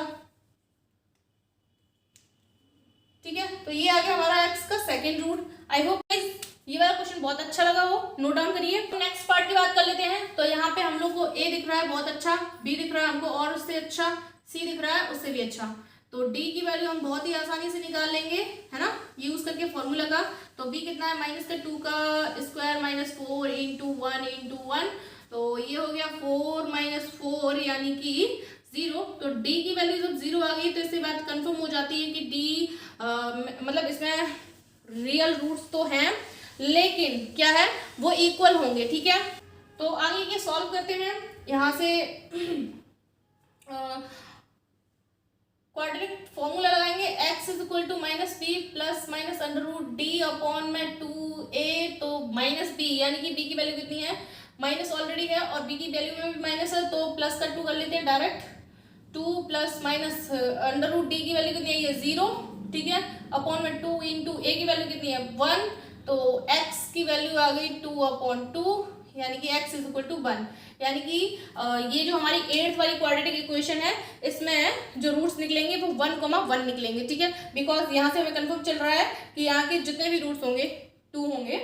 ठीक है, तो ये आ गया हमारा x का सेकेंड रूट। आई होप ये वाला क्वेश्चन बहुत अच्छा लगा हो, नोट डाउन करिए। तो नेक्स्ट पार्ट की बात कर लेते हैं। तो यहाँ पे हम लोग को a दिख रहा है बहुत अच्छा, b दिख रहा है हमको और उससे अच्छा, c दिख रहा है उससे भी अच्छा। तो d की वैल्यू हम बहुत ही आसानी से निकाल लेंगे, है ना, यूज करके फॉर्मूला का। तो b कितना है, -2 का स्क्वायर -4 इंटू 1 इंटू 1, तो ये हो गया 4 - 4 यानी कि 0। तो d की वैल्यू जब 0 आ गई तो इससे बात कंफर्म हो जाती है कि d मतलब इसमें रियल रूट्स तो हैं, लेकिन क्या है वो इक्वल होंगे। ठीक है, तो आगे ये सॉल्व करते हैं। यहाँ से क्वाड्रेटिक फॉर्मूला लगाएंगे, x is equal to minus B plus minus under root D upon में 2a, तो माइनस बी यानी कि b की वैल्यू कितनी है, माइनस ऑलरेडी है और b की वैल्यू में भी माइनस है, तो प्लस का 2 कर लेते हैं direct, 2 plus minus under root D की वैल्यू कितनी है, ये 0, ठीक है, अपॉन में 2 इंटू ए की वैल्यू कितनी है 1, तो x की वैल्यू आ गई 2/2 यानी कि x इज इक्वल टू 1, यानी कि ये जो हमारी 8th वाली क्वाड्रेटिक इक्वेशन है इसमें जो रूट्स निकलेंगे वो 1,1 निकलेंगे, ठीक है, बिकॉज यहाँ से हमें कंफर्म चल रहा है कि यहाँ के जितने भी रूट्स होंगे 2 होंगे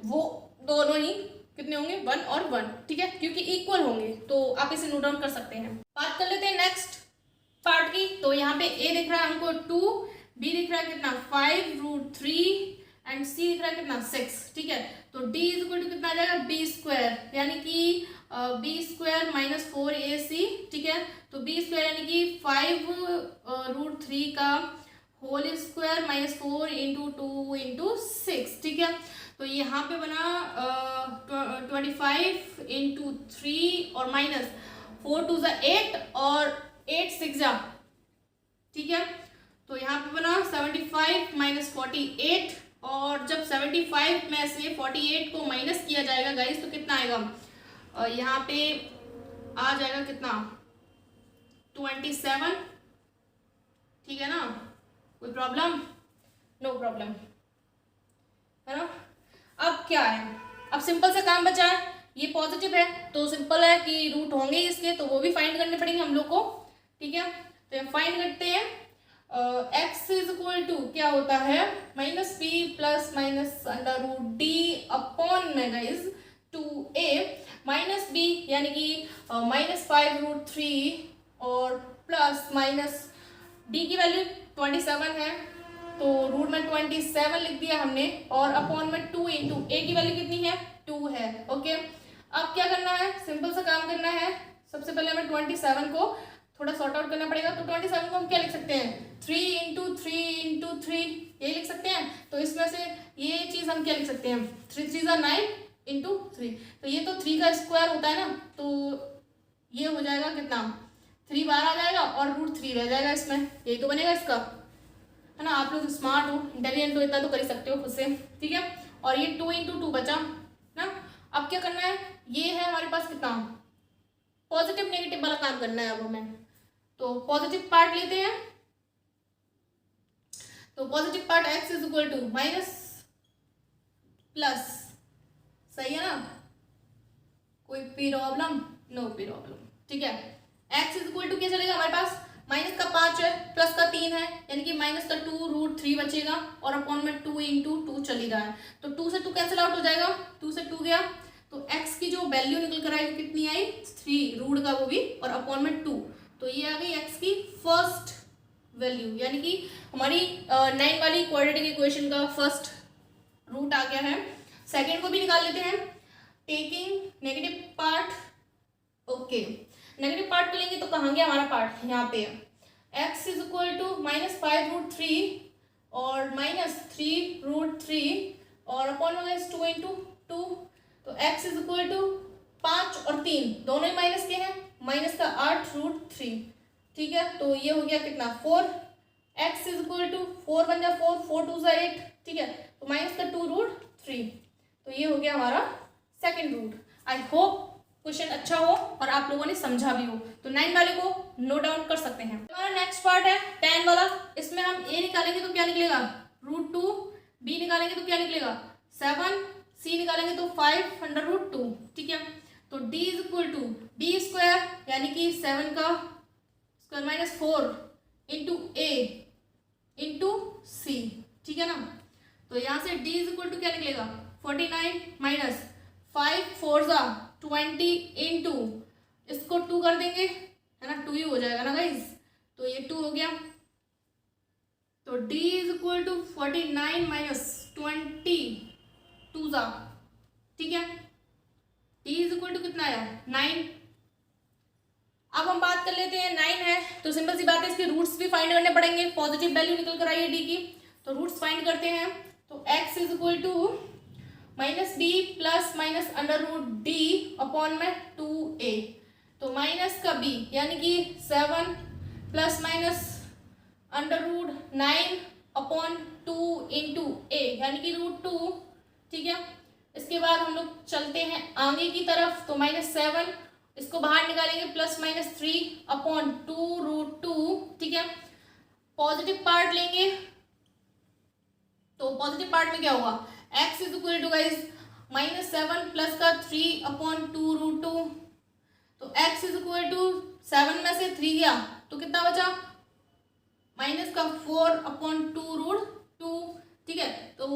वो दोनों ही कितने होंगे 1 और 1, ठीक है, क्योंकि इक्वल होंगे, तो आप इसे नोट डाउन कर सकते हैं। बात कर लेते हैं नेक्स्ट पार्ट की, तो यहाँ पे a दिख रहा है हमको 2, b दिख रहा है कितना 5√3 एंड c दिख रहा है कितना 6, ठीक है, तो d इज इक्वल टू कितना आ जाएगा b स्क्वायर, यानी कि b स्क्वायर माइनस 4ac, ठीक है, तो b स्क्वायर यानी कि 5√3 का whole square minus 4 into 2 into 6, ठीक है, तो यहाँ पे बना 25 इंटू 3 और माइनस 4 2 8 और 8 6, ठीक है, तो यहाँ पे बना 75 माइनस 48, और जब 75 में से 48 को माइनस किया जाएगा गाइस तो कितना आएगा, यहाँ पे आ जाएगा कितना 27, ठीक है ना, कोई प्रॉब्लम, नो प्रॉब्लम, है ना। अब क्या है, अब सिंपल सा काम बचा है, ये पॉजिटिव है तो सिंपल है कि रूट होंगे इसके, तो वो भी फाइंड करने पड़ेंगे हम लोग को, ठीक है, तो हम फाइंड करते हैं, x इज इक्वल टू क्या होता है minus B plus minus under root D upon में गाइस 2a माइनस बी यानी कि माइनस 5√3 और प्लस माइनस d की वैल्यू 27 है, तो रूट में 27 लिख दिया हमने, और अपॉन में 2 इंटू ए की वैल्यू कितनी है 2 है, ओके। अब क्या करना है, सिंपल सा काम करना है, सबसे पहले हमें 27 को थोड़ा सॉर्ट आउट करना पड़ेगा, तो 27 को हम क्या लिख सकते हैं 3 इंटू 3 इंटू 3 ये लिख सकते हैं, तो इसमें से ये चीज़ हम क्या लिख सकते हैं 3 3 9 इंटू 3, तो ये तो 3 का स्क्वायर होता है ना, तो ये हो जाएगा कितना 3 बार आ जाएगा और √3 रह जाएगा इसमें, यही तो बनेगा इसका, है ना। आप लोग स्मार्ट हो इंटेलिजेंट हो, इतना तो कर ही सकते हो खुद से, ठीक है, और ये 2 इंटू 2 बचा ना। अब क्या करना है, ये है हमारे पास कितना पॉजिटिव नेगेटिव वाला काम करना है अब हमें, तो पॉजिटिव पार्ट लेते हैं, तो positive part x is equal to minus plus, सही है ना, कोई प्रॉब्लम, नो प्रॉब्लम, ठीक है, x इज इक्वल टू क्या चलेगा हमारे पास माइनस का 5 है प्लस का 3 है, यानी कि माइनस का 2√3 बचेगा, और अपॉन में 2 इंटू 2 चल ही रहा है, तो 2 से 2 कैंसिल आउट हो जाएगा, 2 से 2 गया, तो x की जो वैल्यू निकल कर आई कितनी आई 3 रूट का वो भी, और अपॉन में 2, तो ये आ गई x की फर्स्ट वैल्यू, यानी कि हमारी 9 वाली क्वाड्रेटिक इक्वेशन का फर्स्ट रूट आ गया है। सेकंड को भी निकाल लेते हैं, taking negative part, okay, negative part को लेंगे तो कहाँ गया हमारा पार्ट, यहाँ पे x is equal to minus 5√3 और माइनस 3√3 और अपॉन में 2 इंटू 2, तो x इज इक्वल टू 5 और 3 दोनों ही माइनस के हैं, माइनस का 8√3, ठीक है, तो ये हो गया कितना 4, x इज इक्वल टू 4 बन जा 4 4 2 8, ठीक है, तो माइनस का 2√3, तो ये हो गया हमारा second root. I hope question अच्छा हो और आप लोगों ने समझा भी हो, तो 9 वाले को नोट डाउन कर सकते हैं। हमारा नेक्स्ट पार्ट है 10 वाला, इसमें हम a निकालेंगे तो क्या निकलेगा √2, b निकालेंगे तो क्या निकलेगा 7, c निकालेंगे तो 5 अंडर रूट 2, ठीक है, तो d is equal to b square यानी कि 7 का square minus 4 into a into c, ठीक है ना, तो यहाँ से d इज इक्वल टू क्या निकलेगा 49 माइनस 5 4 20 इंटू इसको 2 कर देंगे, है ना, 2 ही हो जाएगा ना गाइज, तो ये 2 हो गया, तो d is equal to 49 minus 20 2 ठीक है, d इज इक्वल टू कितना आया 9। अब हम बात कर लेते हैं 9 है तो सिंपल सी बात है, इसके रूट्स भी फाइंड करने पड़ेंगे, पॉजिटिव वैल्यू निकल कर आई है d की, तो रूट्स फाइंड करते हैं, तो x is equal to minus B plus minus under root D upon में 2a, तो माइनस का b यानी कि 7 प्लस माइनस √9/2 यानी कि √2, ठीक है। इसके बाद हम लोग चलते हैं आगे की तरफ, तो -7, इसको बाहर निकालेंगे, +-3/2√2, ठीक है। पॉजिटिव पार्ट लेंगे, तो पॉजिटिव पार्ट में क्या होगा, x is equal to guys -7 plus का 3/2√2, तो x इज इक्वल टू 7 में से 3 गया तो कितना बचा, माइनस का 4/2√2, ठीक है। तो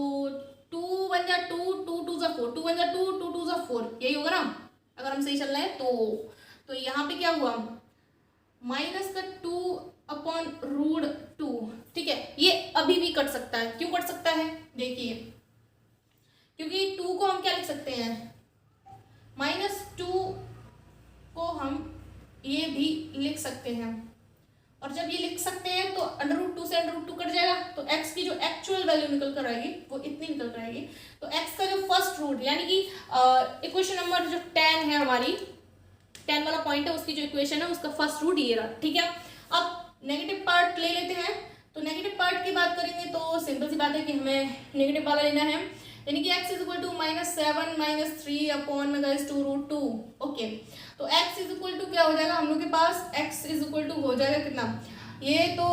2 बन जा 2, 2 2 जा 4, 2 बन जा 2, 2 2 जा 4, यही होगा ना अगर हम सही चल रहे हैं तो यहाँ पे क्या हुआ, माइनस का 2/√2, ठीक है। ये अभी भी कट सकता है, क्यों कट सकता है, देखिए, क्योंकि 2 को हम क्या लिख सकते हैं, -2 को हम ये भी लिख सकते हैं, और जब ये लिख सकते हैं तो √2 से √2 कट जाएगा, तो x की जो एक्चुअल वैल्यू निकल कर आएगी वो इतनी निकल कर आएगी। तो x का जो फर्स्ट रूट यानी कि इक्वेशन नंबर जो 10 है, हमारी 10 वाला पॉइंट है, उसकी जो इक्वेशन है उसका फर्स्ट रूट ये रहा, ठीक है। अब नेगेटिव पार्ट ले लेते हैं, तो नेगेटिव पार्ट की बात करेंगे तो सिंपल सी बात है कि हमें नेगेटिव वाला लेना है, यानी कि x is equal to -7 -3/2√2, okay. तो x इज इक्वल टू क्या हो जाएगा हम लोग के पास, x इज इक्वल टू हो जाएगा कितना, ये तो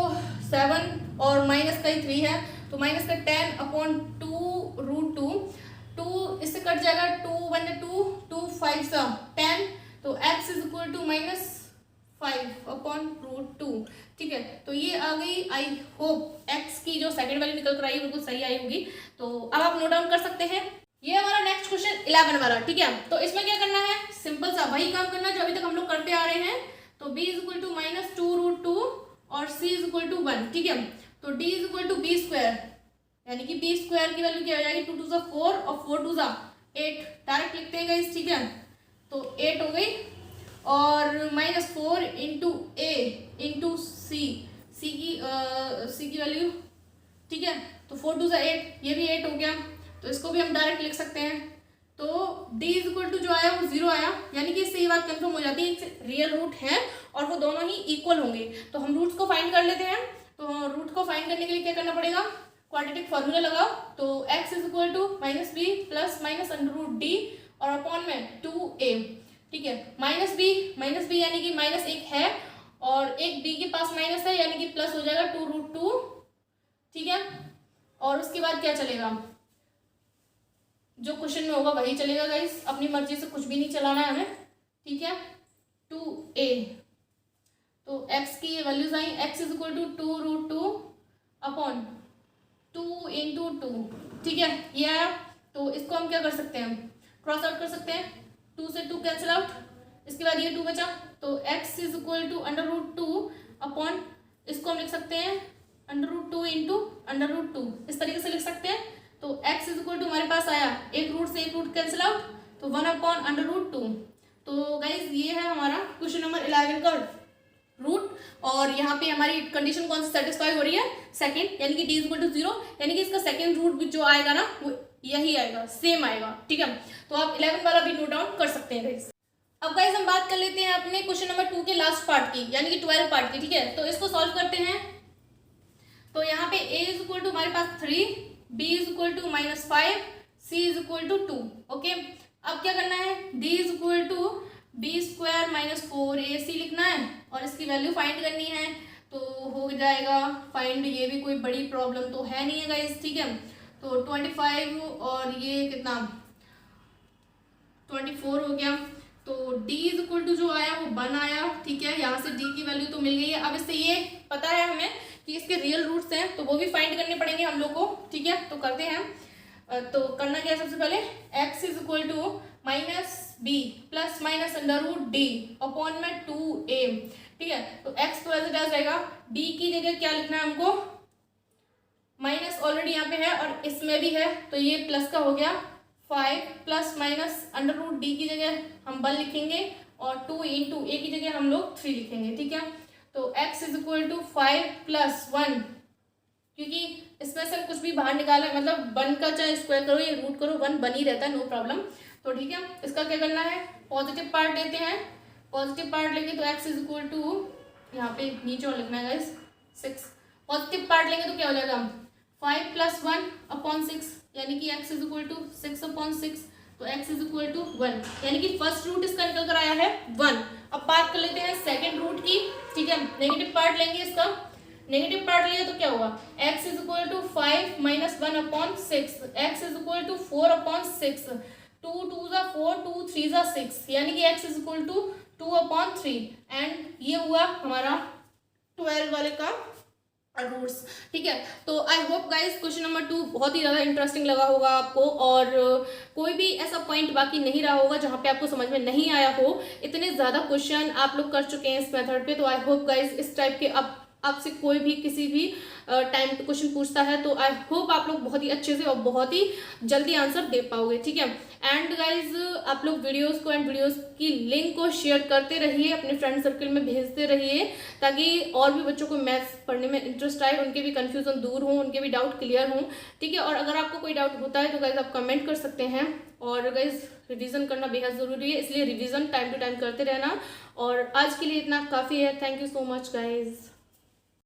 7 और माइनस का ही 3 है, तो माइनस का 10/2√2, 2 इससे कट जाएगा, 2 1 2, 2 5 सा 10, तो x इज इक्वल टू -5/√2, ठीक है। तो ये आ गई, आई होप x की जो सेकंड वैल्यू निकल कर आई बिल्कुल सही आई होगी। तो अब आप नोट डाउन कर सकते हैं। ये हमारा नेक्स्ट क्वेश्चन 11 वाला, ठीक है। तो इसमें क्या करना है, सिंपल सा वही काम करना जो अभी तक हम लोग करते आ रहे हैं। तो b इज इक्वल टू -2√2 और c इज इक्वल टू 1, ठीक है। तो d is equal to b², यानी कि b² की वैल्यू क्या हो जाएगी, 2 2 सा 4 और 4 2 सा 8, डायरेक्ट लिखते हैं गाइस, ठीक है। तो 8 हो गई, और -4 इंटू a इंटू c की वैल्यू, ठीक है। तो 4 2 सा 8, ये भी 8 हो गया, तो इसको भी हम डायरेक्ट लिख सकते हैं। तो d इज इक्वल टू जो आया वो 0 आया, यानी कि इससे ये बात कंफर्म हो जाती है कि रियल रूट है और वो दोनों ही इक्वल होंगे। तो हम रूट्स को फाइंड कर लेते हैं। तो रूट को फाइंड करने के लिए क्या करना पड़ेगा, क्वाड्रेटिक फार्मूला लगाओ। तो x is equal to -b plus -√d और अपॉन में 2a, ठीक है। -b यानी कि -1 है और एक b के पास माइनस है, यानी कि प्लस हो जाएगा 2√2, ठीक है। और उसके बाद क्या चलेगा, जो क्वेश्चन में होगा वही चलेगा गाइस, अपनी मर्जी से कुछ भी नहीं चलाना है हमें, ठीक है। 2a, तो x की वैल्यूज आई, x is equal to 2√2 upon 2 into 2, ठीक है, ये आया। तो इसको हम क्या कर सकते हैं, क्रॉस आउट कर सकते हैं, 2 से 2 कैंसिल आउट, इसके बाद ये 2 बचा, तो x is equal to √2 upon, इसको हम लिख सकते हैं √2 इंटू √2, इस तरीके से लिख सकते हैं। तो x इज इक्वल टू हमारे पास आया, एक रूट से एक रूट कैंसिल आउट, तो 1 अपॉन √2। तो गाइज ये है हमारा क्वेश्चन नंबर 11 का रूट, और यहाँ पे हमारी कंडीशन कौन सी सेटिस्फाई हो रही है, सेकंड, यानी कि d इज इक्वल टू 0, यानी कि इसका सेकंड रूट जो आएगा ना वो यही आएगा, सेम आएगा, ठीक है। तो आप 11 वाला भी नोट डाउन कर सकते हैं गाइज। अब गाइज हम बात कर लेते हैं अपने क्वेश्चन नंबर 2 के लास्ट पार्ट की, यानी कि 12 पार्ट की, ठीक है। तो इसको सॉल्व करते हैं। तो यहाँ पे a इज इक्वल टू हमारे पास 3, b is equal to -5, c is equal to 2, okay. अब क्या करना है, d is equal to b² -4ac लिखना है और इसकी वैल्यू फाइंड करनी है। तो हो जाएगा फाइंड, ये भी कोई बड़ी प्रॉब्लम तो है नहीं है गाइस, ठीक है। तो 25 और ये कितना 24 हो गया। तो d इज इक्वल टू जो आया वो 1 आया, ठीक है। यहाँ से d की वैल्यू तो मिल गई है। अब इससे ये पता है हमें कि इसके रियल रूट्स हैं, तो वो भी फाइंड करने पड़ेंगे हम लोग को, ठीक है। तो करते हैं। तो करना क्या है, सबसे पहले x is equal to -b plus -√d upon में 2a, ठीक है। तो x तो ऐसे रहेगा, d की जगह क्या लिखना है हमको, माइनस ऑलरेडी यहाँ पे है और इसमें भी है, तो ये प्लस का हो गया 5 प्लस -√d की जगह हम 1 लिखेंगे और 2 इंटू a की जगह हम लोग 3 लिखेंगे, ठीक है। तो x is equal to 5 plus 1, क्योंकि इसमें से कुछ भी बाहर निकाला है, मतलब 1 का चाहे स्क्वायर करो या रूट करो 1 बन ही रहता है, नो प्रॉब्लम। तो ठीक है, इसका क्या करना है, पॉजिटिव पार्ट लेते हैं। पॉजिटिव पार्ट लेंगे तो x इज इक्वल टू, यहाँ पे नीचे और लिखना है गाइस 6, पॉजिटिव पार्ट लेंगे तो क्या हो जाएगा 5 + 1/6 यानी कि x इज इक्वल टू 6/6, तो x इज इक्वल टू 1 यानी कि फर्स्ट रूट इसका निकल कर आया है 1। अब बात कर लेते हैं सेकंड रूट की, ठीक है। नेगेटिव पार्ट लेंगे इसका, नेगेटिव पार्ट लिए तो क्या होगा x is equal to 5 - 1/6, x is equal to 4/6, 2 × 2 = 4, 2 × 3 = 6 यानी कि x is equal to 2/3 and ये हुआ हमारा 12 वाले का रूट्स, ठीक है। तो I hope guys question number 2 बहुत ही ज़्यादा इंटरेस्टिंग लगा होगा आपको, और कोई भी ऐसा पॉइंट बाकी नहीं रहा होगा जहाँ पे आपको समझ में नहीं आया हो। इतने ज़्यादा क्वेश्चन आप लोग कर चुके हैं इस मेथड पे, तो आई होप गाइस इस टाइप के आपसे कोई भी किसी भी टाइम पे क्वेश्चन पूछता है तो आई होप आप लोग बहुत ही अच्छे से और बहुत ही जल्दी आंसर दे पाओगे, ठीक है। एंड गाइज आप लोग वीडियोस को एंड वीडियोस की लिंक को शेयर करते रहिए, अपने फ्रेंड सर्कल में भेजते रहिए, ताकि और भी बच्चों को मैथ्स पढ़ने में इंटरेस्ट आए, उनके भी कन्फ्यूजन दूर हो, उनके भी डाउट क्लियर हों, ठीक है। और अगर आपको कोई डाउट होता है तो गाइज आप कमेंट कर सकते हैं। और गाइज रिवीजन करना बेहद ज़रूरी है, इसलिए रिवीजन टाइम टू टाइम करते रहना। और आज के लिए इतना काफ़ी है। Thank you so much guys.